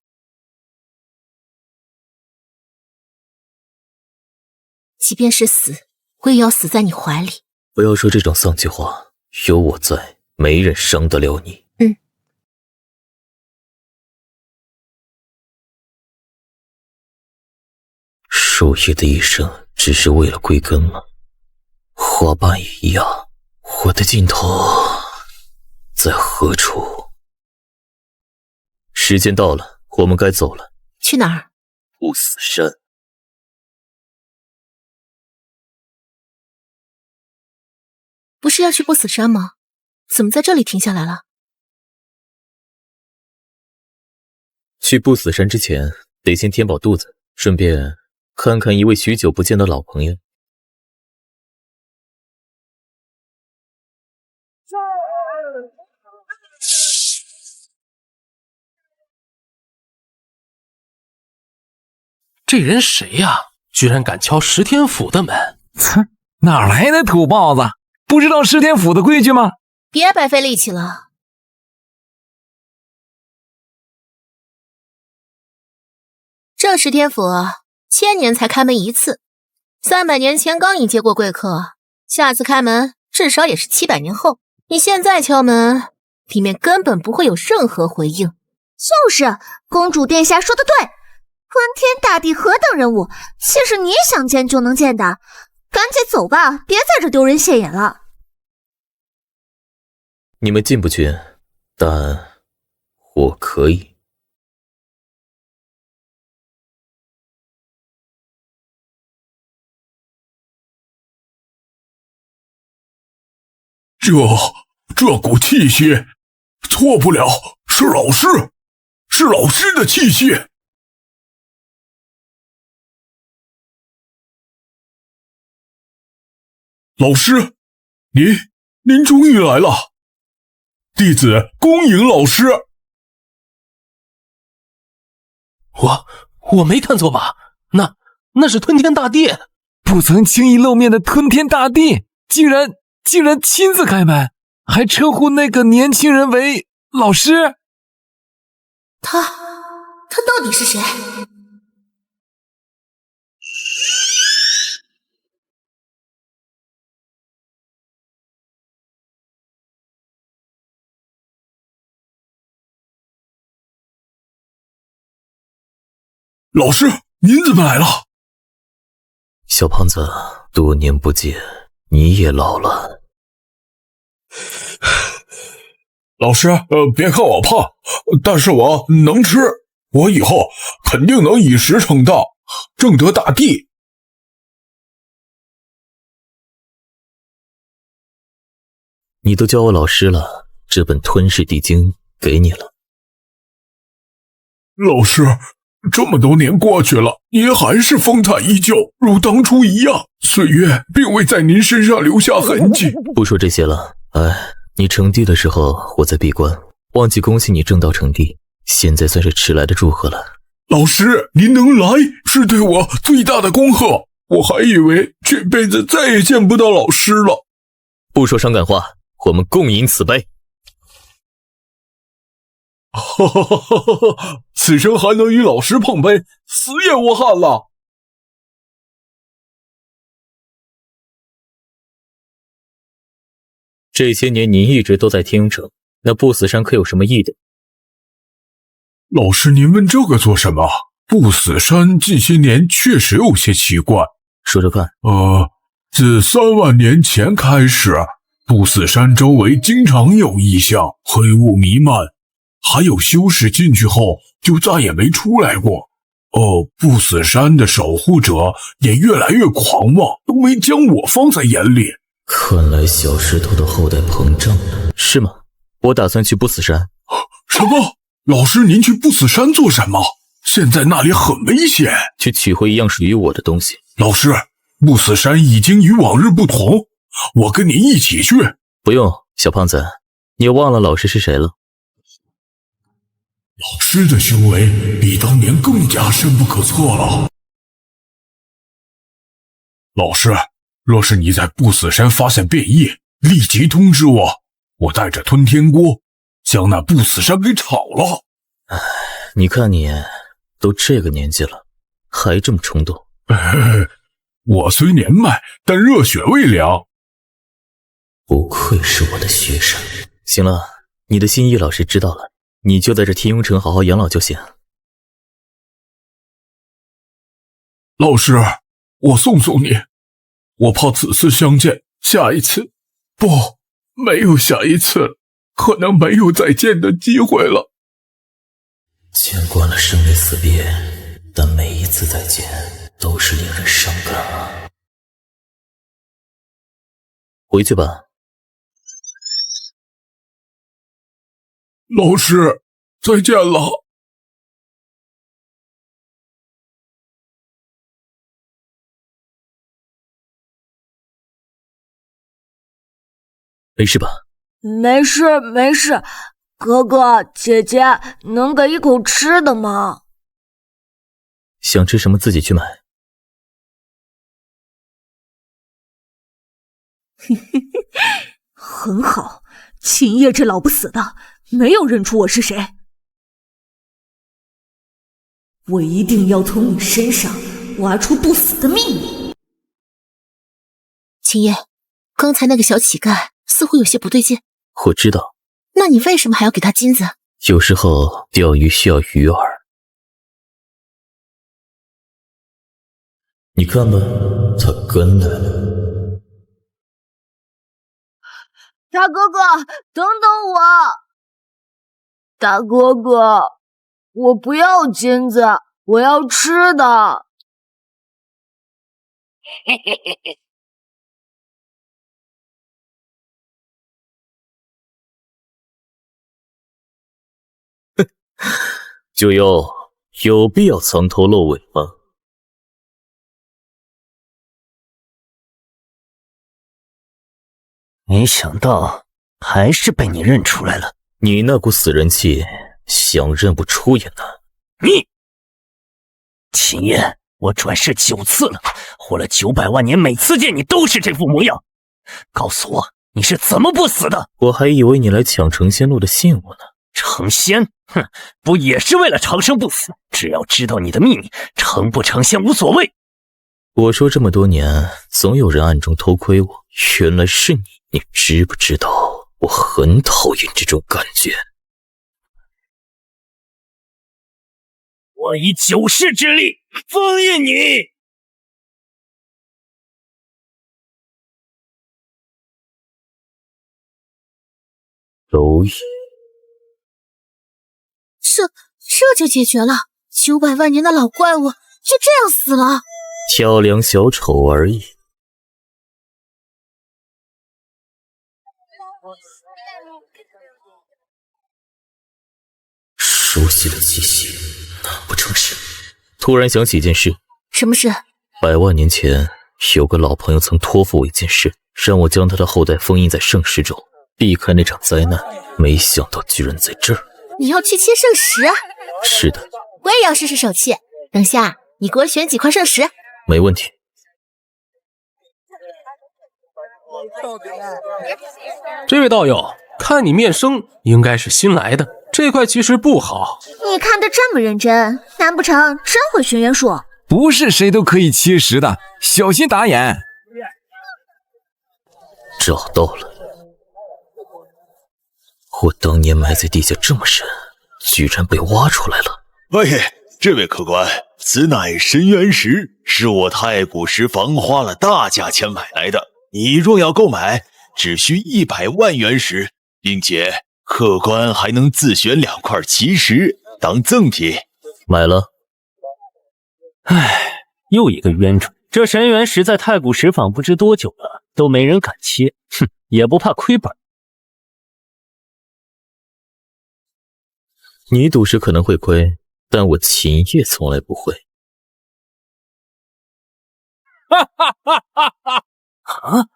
即便是死，我也要死在你怀里。不要说这种丧气话，有我在，没人伤得了你。树叶的一生只是为了归根吗？花瓣也一样，我的尽头在何处？时间到了，我们该走了。去哪儿？不死山。不是要去不死山吗？怎么在这里停下来了？去不死山之前，得先填饱肚子，顺便看看一位许久不见的老朋友。这人谁呀？居然敢敲石天府的门！哼，哪来的土包子？不知道石天府的规矩吗？别白费力气了。这石天府1000年才开门一次，300年前刚一接过贵客，下次开门至少也是700年后。你现在敲门，里面根本不会有任何回应。就是，公主殿下说的对，吞天大帝何等人物，岂是你想见就能见的？赶紧走吧，别在这丢人现眼了。你们进不去，但我可以。这股气息，错不了，是老师，是老师的气息。老师，您终于来了，弟子恭迎老师。我没看错吧？那是吞天大帝，不曾轻易露面的吞天大帝，竟然亲自开门，还称呼那个年轻人为老师。他到底是谁？老师，您怎么来了？小胖子，多年不见，你也老了。老师，别看我胖，但是我能吃，我以后肯定能以食成道，正得大地。你都叫我老师了，这本吞噬地经给你了。老师，这么多年过去了，您还是风采依旧，如当初一样，岁月并未在您身上留下痕迹。不说这些了，你成帝的时候我在闭关，忘记恭喜你正道成帝，现在算是迟来的祝贺了。老师，您能来是对我最大的恭贺，我还以为这辈子再也见不到老师了。不说伤感话，我们共饮此杯。此生还能与老师碰杯，死也无憾了。这些年您一直都在天城，那不死山可有什么异的？老师，您问这个做什么？不死山近些年确实有些奇怪。说着看。自3万年前开始，不死山周围经常有异象，黑雾弥漫，还有修士进去后就再也没出来过。不死山的守护者也越来越狂妄，都没将我放在眼里。看来小石头的后代膨胀了，是吗？我打算去不死山。什么？老师，您去不死山做什么？现在那里很危险，去取回一样属于我的东西。老师，不死山已经与往日不同，我跟你一起去。不用，小胖子，你忘了老师是谁了？老师的修为比当年更加深不可测了。老师，若是你在不死山发现变异，立即通知我，我带着吞天锅将那不死山给炒了。唉，你看你都这个年纪了，还这么冲动。我虽年迈，但热血未凉。不愧是我的学生。行了，你的心意老师知道了，你就在这天庸城好好养老就行。老师，我送你。我怕此次相见，下一次没有下一次了，可能没有再见的机会了。见惯了生离死别，但每一次再见都是令人伤感啊。回去吧。老师，再见了。没事吧？没事没事，哥哥姐姐，能给一口吃的吗？想吃什么自己去买。很好，秦叶这老不死的，没有认出我是谁。我一定要从你身上挖出不死的秘密。秦叶，刚才那个小乞丐似乎有些不对劲。我知道。那你为什么还要给他金子？有时候钓鱼需要鱼饵。你看吧，他跟来了。大哥哥，等等我！大哥哥，我不要金子，我要吃的。嘿嘿嘿嘿。九幽，有必要藏头露尾吗？没想到还是被你认出来了。你那股死人气，想认不出也难。你，秦燕，我转世9次了，活了900万年，每次见你都是这副模样。告诉我，你是怎么不死的？我还以为你来抢成仙路的信物呢。成仙？哼，不也是为了长生不死？只要知道你的秘密，成不成仙无所谓。我说这么多年，总有人暗中偷窥我，原来是你。你知不知道，我很讨厌这种感觉。我以9世之力封印你。蝼蚁。这就解决了，900万年的老怪物就这样死了。跳梁小丑而已。熟悉的气息，难不成是？突然想起一件事。什么事？100万年前，有个老朋友曾托付我一件事，让我将他的后代封印在圣石中，避开那场灾难。没想到居然在这儿。你要去切圣石？是的。我也要试试手气。等下，你给我选几块圣石。没问题。这位道友，看你面生，应该是新来的。这块其实不好。你看得这么认真，难不成真会寻元术？不是谁都可以切石的，小心打眼。找到了。我当年埋在地下这么深，居然被挖出来了。喂，这位客官，此乃深渊石，是我太古石坊花了大价钱买来的。你若要购买，只需100万元石，并且客官还能自选2块奇石当赠品。买了。唉，又一个冤种。这神元石在太古石坊不知多久了，都没人敢切。哼，也不怕亏本。你赌石可能会亏，但我秦叶从来不会。哈哈哈哈哈！啊，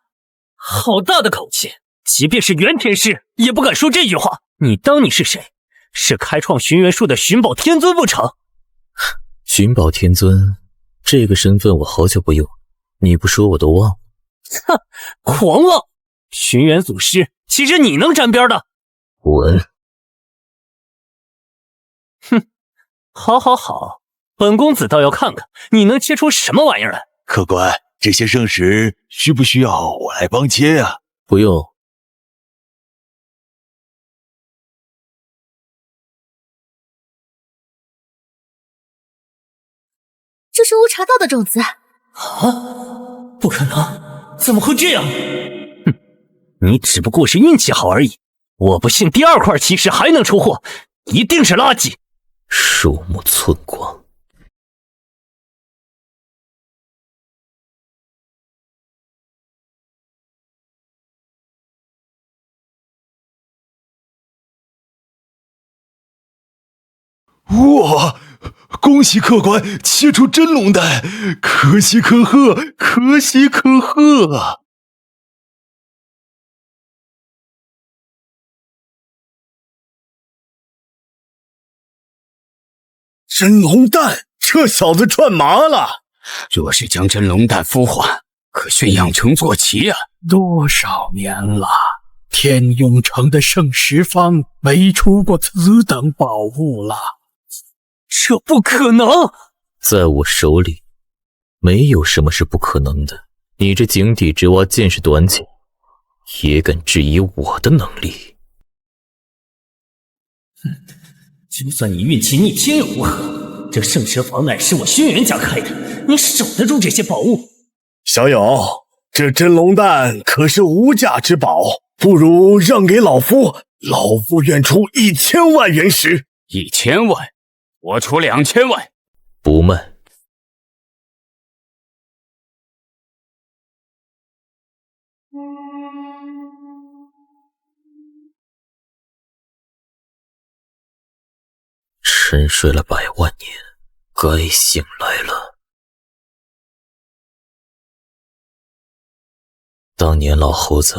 好大的口气！即便是元天师也不敢说这句话。你当你是谁？是开创寻元术的寻宝天尊不成？寻宝天尊这个身份我好久不用，你不说我都忘了。哼，狂妄！寻元祖师，岂是你能沾边的？滚！哼，好好好，本公子倒要看看你能切出什么玩意儿来。客官，这些圣石需不需要我来帮切啊？不用。这是乌茶道的种子。啊！不可能，怎么会这样？哼，你只不过是运气好而已。我不信第二块奇石还能出货，一定是垃圾。鼠目寸光。哇！恭喜客官切出真龙丹，可喜可贺，可喜可贺！真龙丹，这小子串麻了！若是将真龙丹孵化，可宣养成坐骑啊！多少年了，天永城的圣石坊没出过此等宝物了。这不可能！在我手里，没有什么是不可能的。你这井底之蛙见识短浅，也敢质疑我的能力？就算你运气逆天又如何？这圣石坊乃是我轩辕家开的，你守得住这些宝物？小友，这真龙丹可是无价之宝，不如让给老夫，老夫愿出1000万元石。1000万？我出2000万，不卖。沉睡了100万年，该醒来了。当年老猴子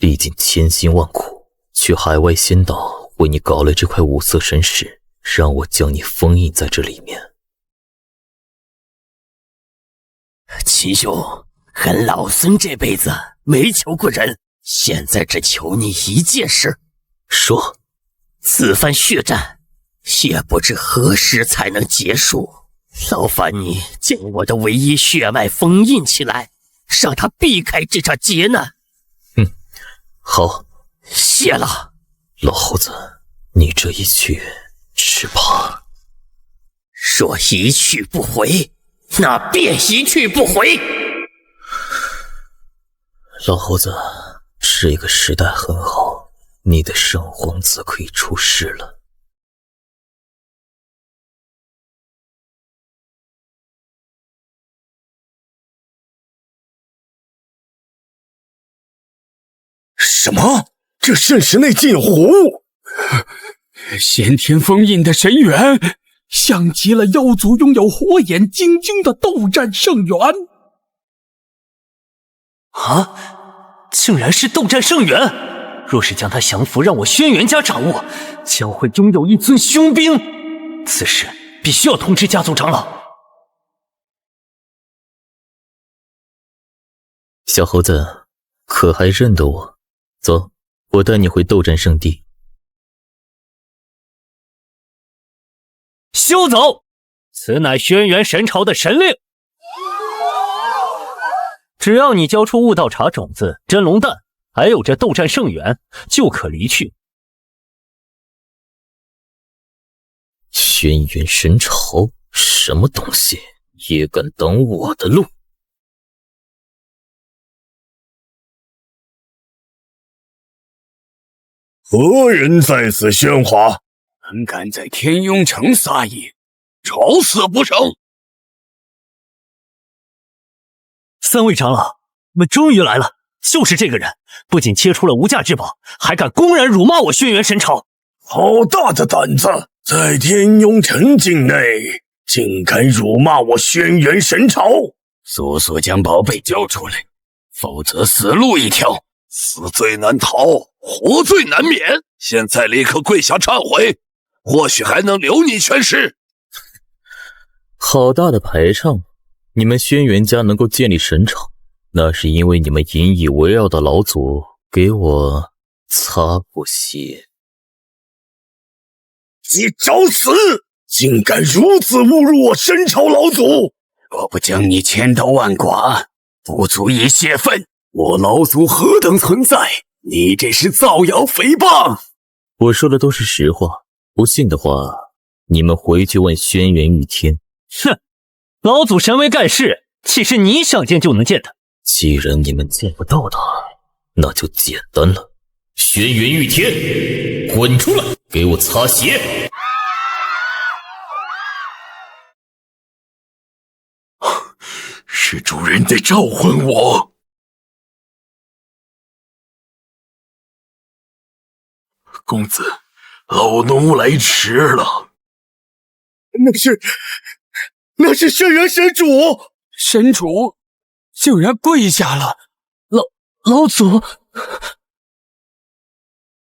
历尽千辛万苦，去海外仙岛为你搞了这块5色神石，让我将你封印在这里面。秦兄，俺老孙这辈子没求过人，现在只求你一件事。说，此番血战，也不知何时才能结束。劳烦你将我的唯一血脉封印起来，让他避开这场劫难。好，谢了。老猴子，你这一去，只怕若一去不回，那便一去不回。老猴子，这个时代很好，你的圣皇子可以出世了。什么？这圣石内竟有活物！先天封印的神元，像极了妖族拥有火眼金睛的斗战圣元。啊！竟然是斗战圣元！若是将他降服，让我轩辕家掌握，将会拥有一尊凶兵。此事必须要通知家族长老。小猴子，可还认得我？走，我带你回斗战圣地。休走！此乃轩辕神朝的神令。只要你交出悟道茶种子、真龙蛋，还有这斗战圣元，就可离去。轩辕神朝，什么东西也敢挡我的路？何人在此喧哗？胆敢在天雍城撒野，找死不成！3位长老，我们终于来了，就是这个人，不仅切出了无价之宝，还敢公然辱骂我轩辕神朝！好大的胆子！在天庸城境内，竟敢辱骂我轩辕神朝！速速将宝贝交出来，否则死路一条。死罪难逃，活罪难免。现在立刻跪下忏悔，或许还能留你全尸。好大的排场！你们轩辕家能够建立神朝，那是因为你们引以为傲的老祖给我擦过血。你找死！竟敢如此侮辱我神朝老祖！若不将你千刀万剐，不足以泄愤。我老祖何等存在？你这是造谣诽谤！我说的都是实话，不信的话，你们回去问轩辕玉天。哼，老祖神威盖世，岂是你想见就能见的？既然你们见不到他，那就简单了。轩辕玉天，滚出来，给我擦血！是主人在召唤我。公子，老奴来迟了。那是轩辕神主！神主竟然跪下了！老祖，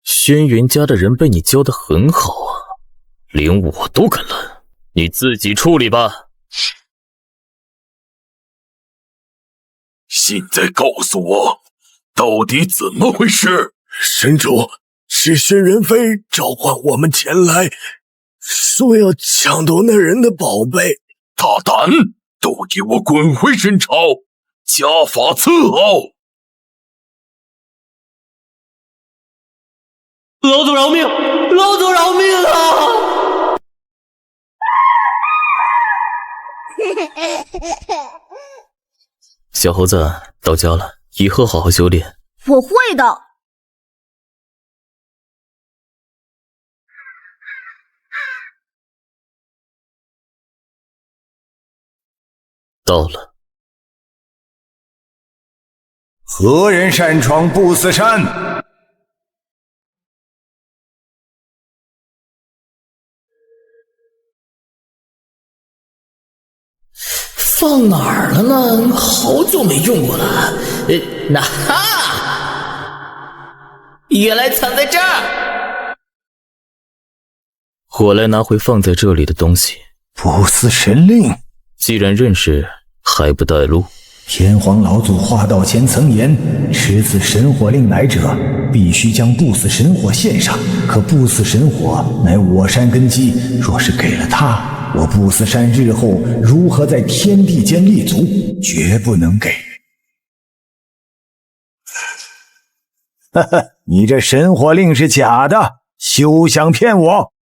轩辕家的人被你教得很好啊，连我都敢拦，你自己处理吧。现在告诉我，到底怎么回事？神主，是轩辕飞召唤我们前来，说要抢夺那人的宝贝。大胆！都给我滚回神朝，家法伺候！老祖饶命！老祖饶命啊！小猴子，到家了，以后好好修炼。我会的。到了。何人擅闯不死山？放哪儿了呢？好久没用过了。那哈，原来藏在这儿。我来拿回放在这里的东西。不死神令。既然认识，还不带路？天皇老祖化道前曾言，持此神火令来者，必须将不死神火献上。可不死神火乃我山根基，若是给了他，我不死山日后如何在天地间立足？绝不能给。哈哈，你这神火令是假的，休想骗我！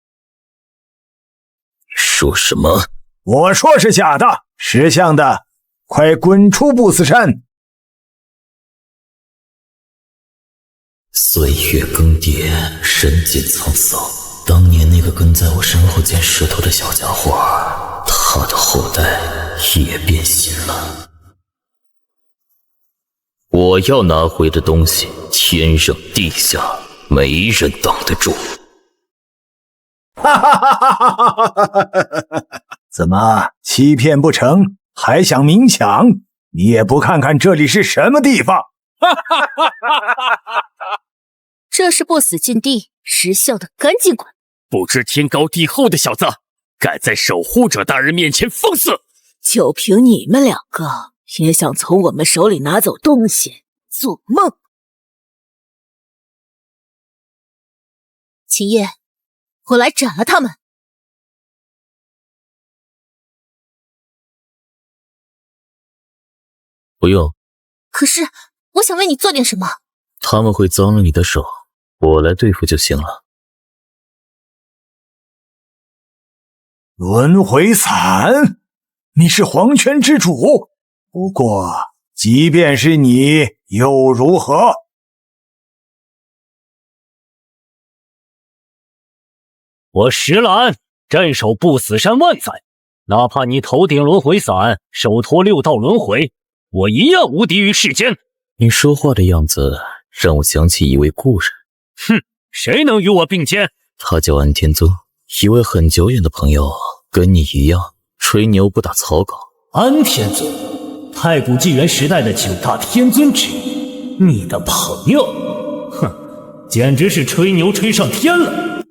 说什么？我说是假的，识相的，快滚出不死山！岁月更迭，人间沧桑。当年那个跟在我身后捡石头的小家伙，他的后代也变心了。我要拿回的东西，天上地下没人挡得住。哈哈哈哈哈哈！怎么欺骗不成，还想明抢？你也不看看这里是什么地方？哈哈哈哈哈！这是不死禁地，识相的赶紧滚！不知天高地厚的小子，敢在守护者大人面前放肆！就凭你们两个，也想从我们手里拿走东西？做梦！秦叶，我来斩了他们！不用。可是，我想为你做点什么。他们会脏了你的手，我来对付就行了。轮回伞，你是黄泉之主，不过，即便是你又如何？我石兰镇守不死山万载，哪怕你头顶轮回伞，手托六道轮回，我一样无敌于世间。你说话的样子让我想起一位故人。哼，谁能与我并肩？他叫安天宗，一位很久远的朋友，跟你一样吹牛不打草稿。安天尊，太古纪元时代的9大天尊之一，你的朋友，哼，简直是吹牛吹上天了。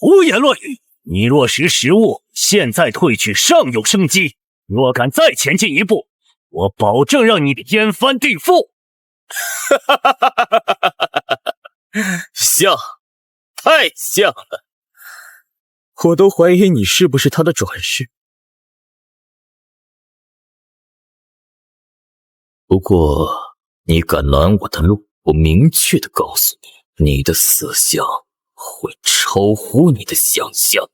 胡言乱语！你若识时务，现在退去尚有生机；若敢再前进一步，我保证让你天翻地覆！像，太像了，我都怀疑你是不是他的转世。不过，你敢拦我的路，我明确的告诉你，你的死相会超乎你的想象。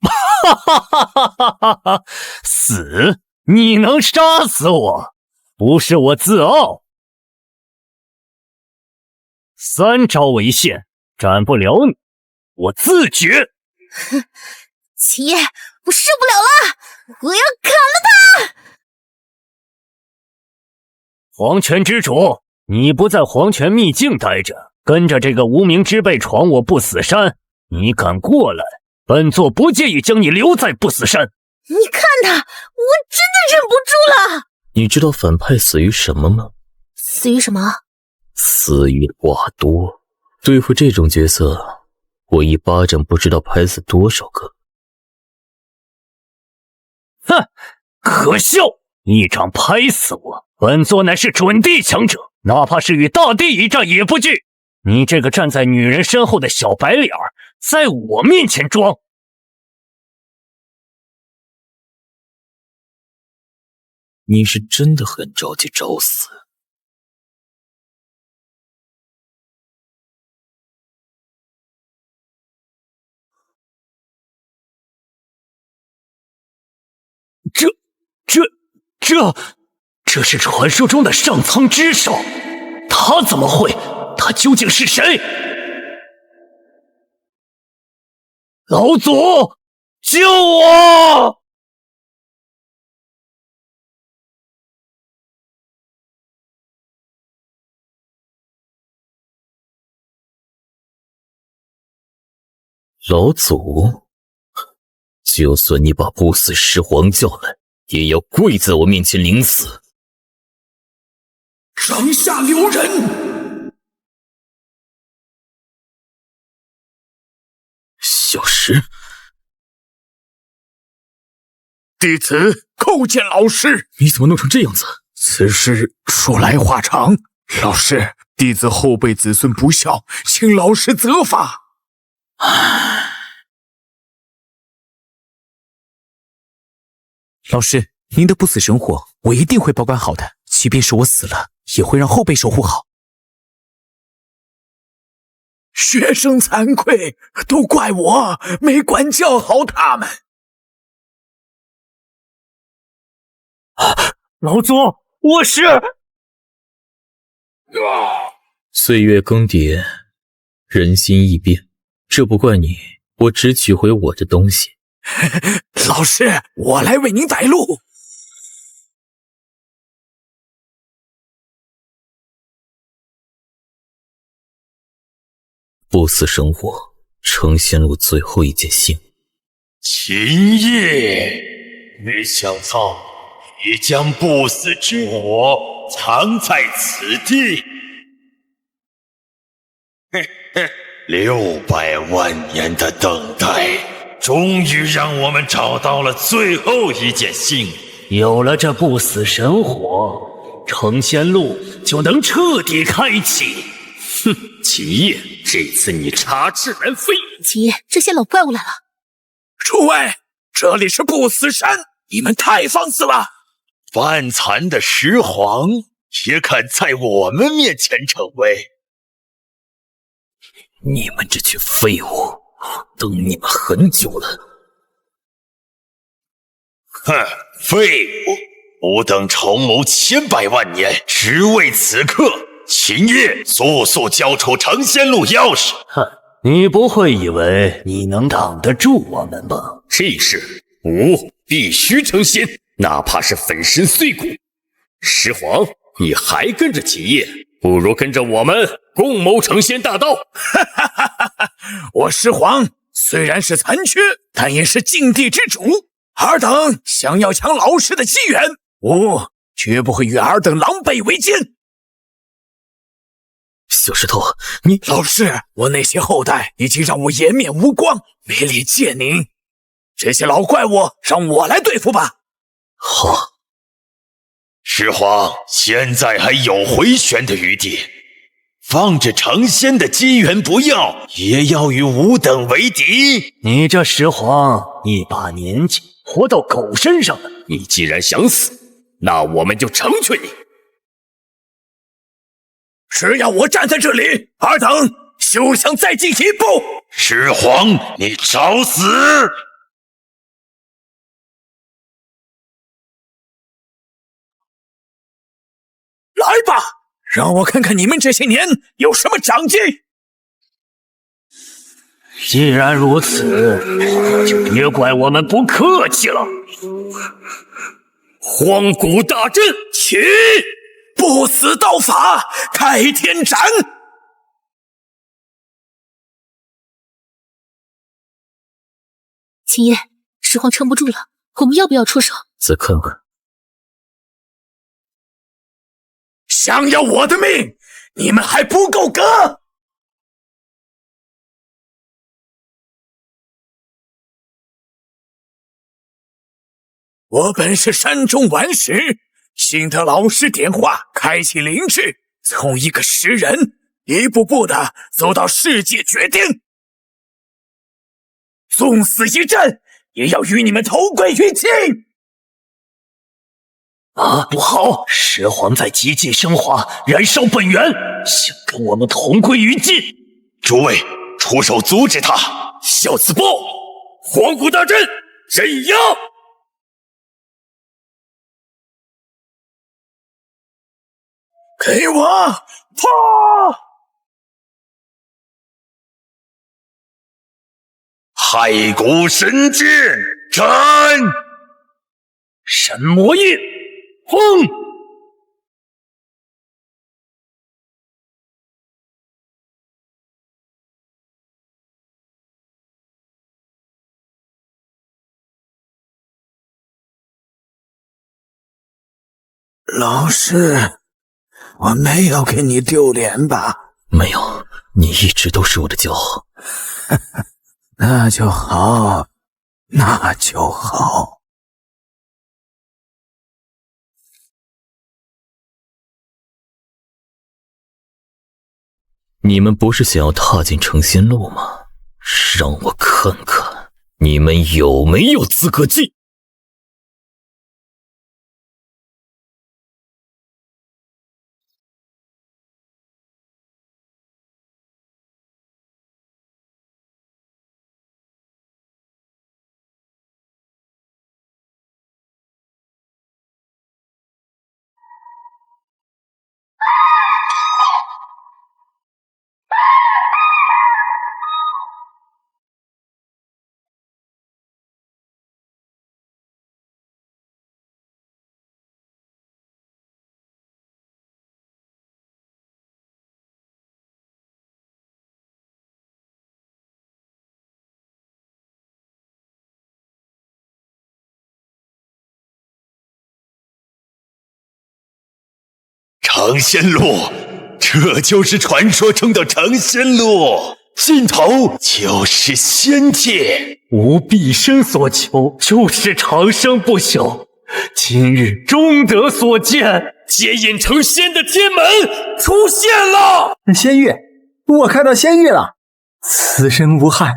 哈哈哈哈哈哈！死？你能杀死我？不是我自傲。3招为限，斩不了你，我自绝。哼，秦叶，我受不了了，我要砍了他！黄泉之主，你不在黄泉秘境待着，跟着这个无名之辈闯我不死山，你敢过来，本座不介意将你留在不死山。你看他，我真的忍不住了。你知道反派死于什么吗？死于什么？死于话多。对付这种角色，我一巴掌不知道拍死多少个。哼，可笑！一掌拍死我，本座乃是准地强者，哪怕是与大帝一战也不惧。你这个站在女人身后的小白脸儿，在我面前装。你是真的很着急找死。这是传说中的上苍之手，他怎么会？他究竟是谁？老祖，救我！老祖，就算你把不死狮皇叫来，也要跪在我面前领死。掌下留人！小石，弟子叩见老师。你怎么弄成这样子？此事说来话长，老师，弟子后辈子孙不孝，请老师责罚。老师，您的不死神火，我一定会保管好的，即便是我死了，也会让后辈守护好。学生惭愧，都怪我没管教好他们。老祖，我是……岁月更迭，人心易变，这不怪你，我只取回我的东西。老师，我来为您带路。不死神火，成仙路最后一件信。秦叶，没想到你将不死之火藏在此地。600万年的等待，终于让我们找到了最后一件信。有了这不死神火，成仙路就能彻底开启。哼，秦叶，这次你插翅难飞。秦叶，这些老怪物来了。诸位，这里是不死山，你们太放肆了！半残的石皇也敢在我们面前逞威？你们这群废物，等你们很久了。哼，废物！吾等筹谋千百万年，只为此刻。秦叶，速速交出成仙路钥匙！哼，你不会以为你能挡得住我们吧？这事吾必须成仙，哪怕是粉身碎骨。石皇，你还跟着起义，不如跟着我们共谋成仙大道。我石皇虽然是残缺，但也是禁地之主。尔等想要抢老师的机缘，我绝不会与尔等狼狈为奸。小石头，你老师，我那些后代已经让我颜面无光，没脸见您。这些老怪物让我来对付吧。好。石皇，现在还有回旋的余地，放着成仙的机缘不要，也要与吾等为敌。你这石皇一把年纪，活到狗身上了。你既然想死，那我们就成全你。只要我站在这里，尔等休想再进一步。石皇，你找死！来吧，让我看看你们这些年有什么长进。既然如此，就别怪我们不客气了。荒古大阵起！不死道法开天斩！秦爷，石皇撑不住了，我们要不要出手？再看看。想要我的命，你们还不够格！我本是山中顽石，幸得老师点化，开启灵智，从一个石人一步步的走到世界绝顶。纵死一战，也要与你们同归于尽！啊，不好！石皇在极尽升华，燃烧本源，想跟我们同归于尽。诸位，出手阻止他！小子报！荒古大阵，镇压！给我破！骸骨神剑斩！神魔印！风！老师，我没有给你丢脸吧？没有，你一直都是我的骄傲。那就好，那就好。你们不是想要踏进成仙路吗？让我看看你们有没有资格进。成仙路，这就是传说中的成仙路，尽头就是仙界。吾毕生所求，就是长生不朽。今日终得所见，接引成仙的天门出现了。仙玉，我看到仙玉了，此生无憾，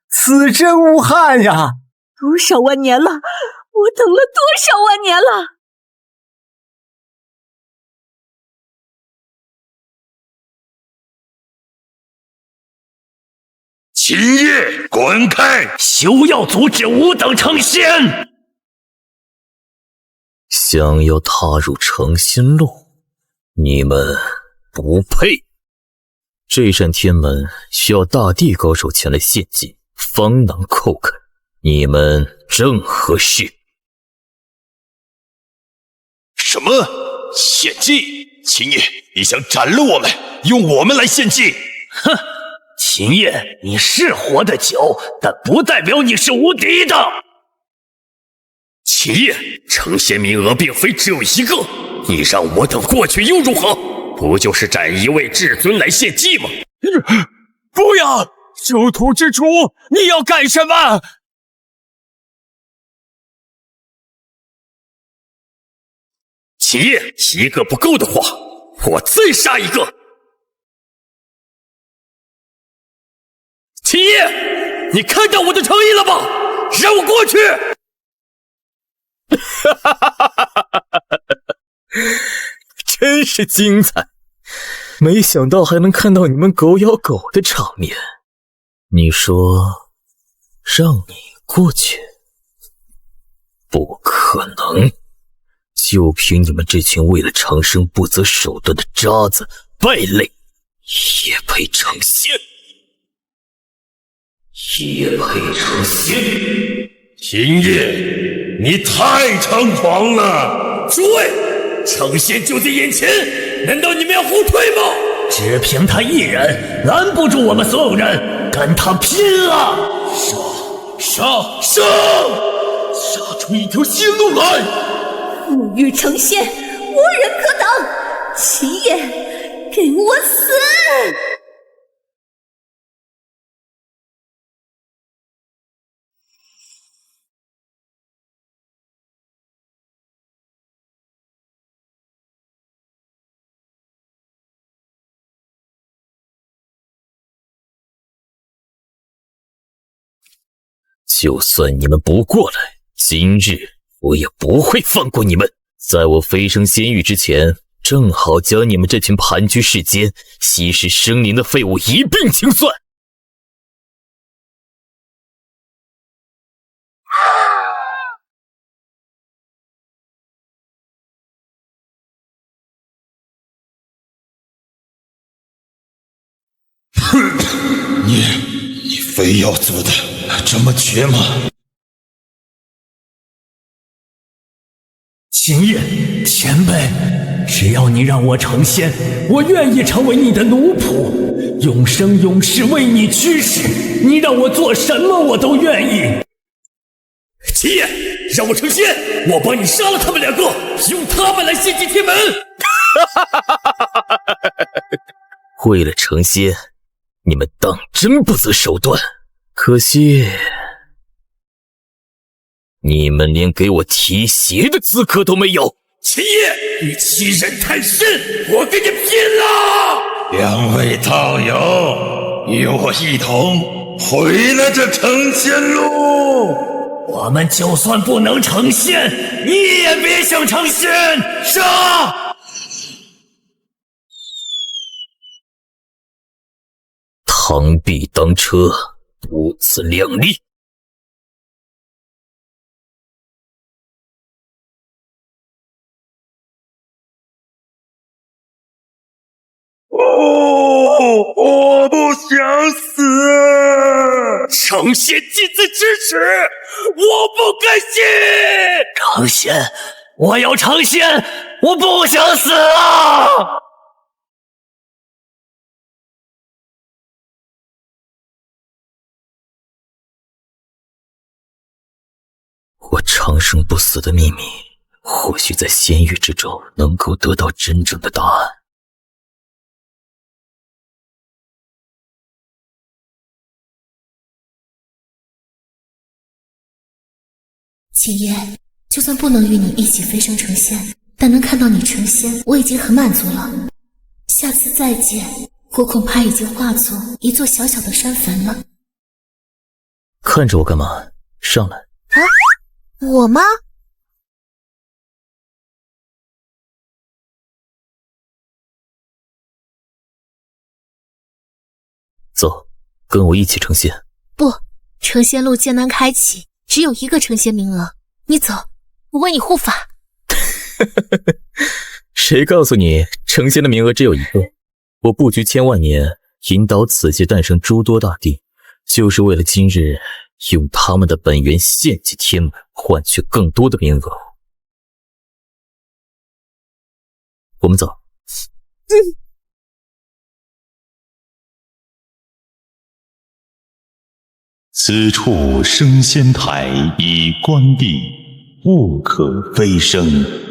此生无憾呀！多少万年了，我等了多少万年了！秦业，滚开！休要阻止吾等成仙！想要踏入成仙路，你们不配。这扇天门需要大地高手前来献祭，方能叩开。你们正合适。什么？献祭？秦业，你想斩了我们，用我们来献祭？哼，秦业，你是活得久，但不代表你是无敌的。秦业，成仙名额并非只有一个，你让我等过去又如何？不就是斩一位至尊来献祭吗？不要！救土之主，你要干什么？秦业，一个不够的话，我再杀一个。秦业，你看到我的诚意了吧？让我过去！真是精彩，没想到还能看到你们狗咬狗的场面。你说让你过去？不可能，就凭你们这群为了长生不择手段的渣子败类，也配成仙？也配成仙？秦业，你太猖狂了！诸位，成仙就在眼前，难道你们要后退吗？只凭他一人，拦不住我们所有人，跟他拼了！杀出一条新路来！物欲成仙，无人可挡！秦业，给我死！就算你们不过来，今日我也不会放过你们。在我飞升仙域之前，正好将你们这群盘踞世间、稀释生灵的废物一并清算。你非要做的这么绝吗？秦业，前辈，只要你让我成仙，我愿意成为你的奴仆，永生永世为你驱使。你让我做什么，我都愿意。秦业，让我成仙，我帮你杀了他们两个，用他们来献祭天门。为了成仙，你们当真不择手段。可惜，你们连给我提鞋的资格都没有。秦业，你欺人太甚，我跟你拼了！两位道友，与我一同毁了这成仙路。我们就算不能成仙，你也别想成仙！杀！螳臂当车，不自量力。我不想死！成仙近在咫尺，我不甘心！成仙，我要成仙，我不想死啊！我长生不死的秘密，或许在仙域之中能够得到真正的答案。秦业，就算不能与你一起飞升成仙，但能看到你成仙，我已经很满足了。下次再见，我恐怕已经化作一座小小的山坟了。看着我干嘛？上来！啊，我吗？走，跟我一起成仙。不，成仙路艰难开启，只有一个成仙名额。你走，我为你护法。谁告诉你成仙的名额只有一个？我布局千万年，引导此界诞生诸多大帝，就是为了今日用他们的本源献祭天门，换取更多的名额。我们走。此处升仙台已关闭，物可飞升。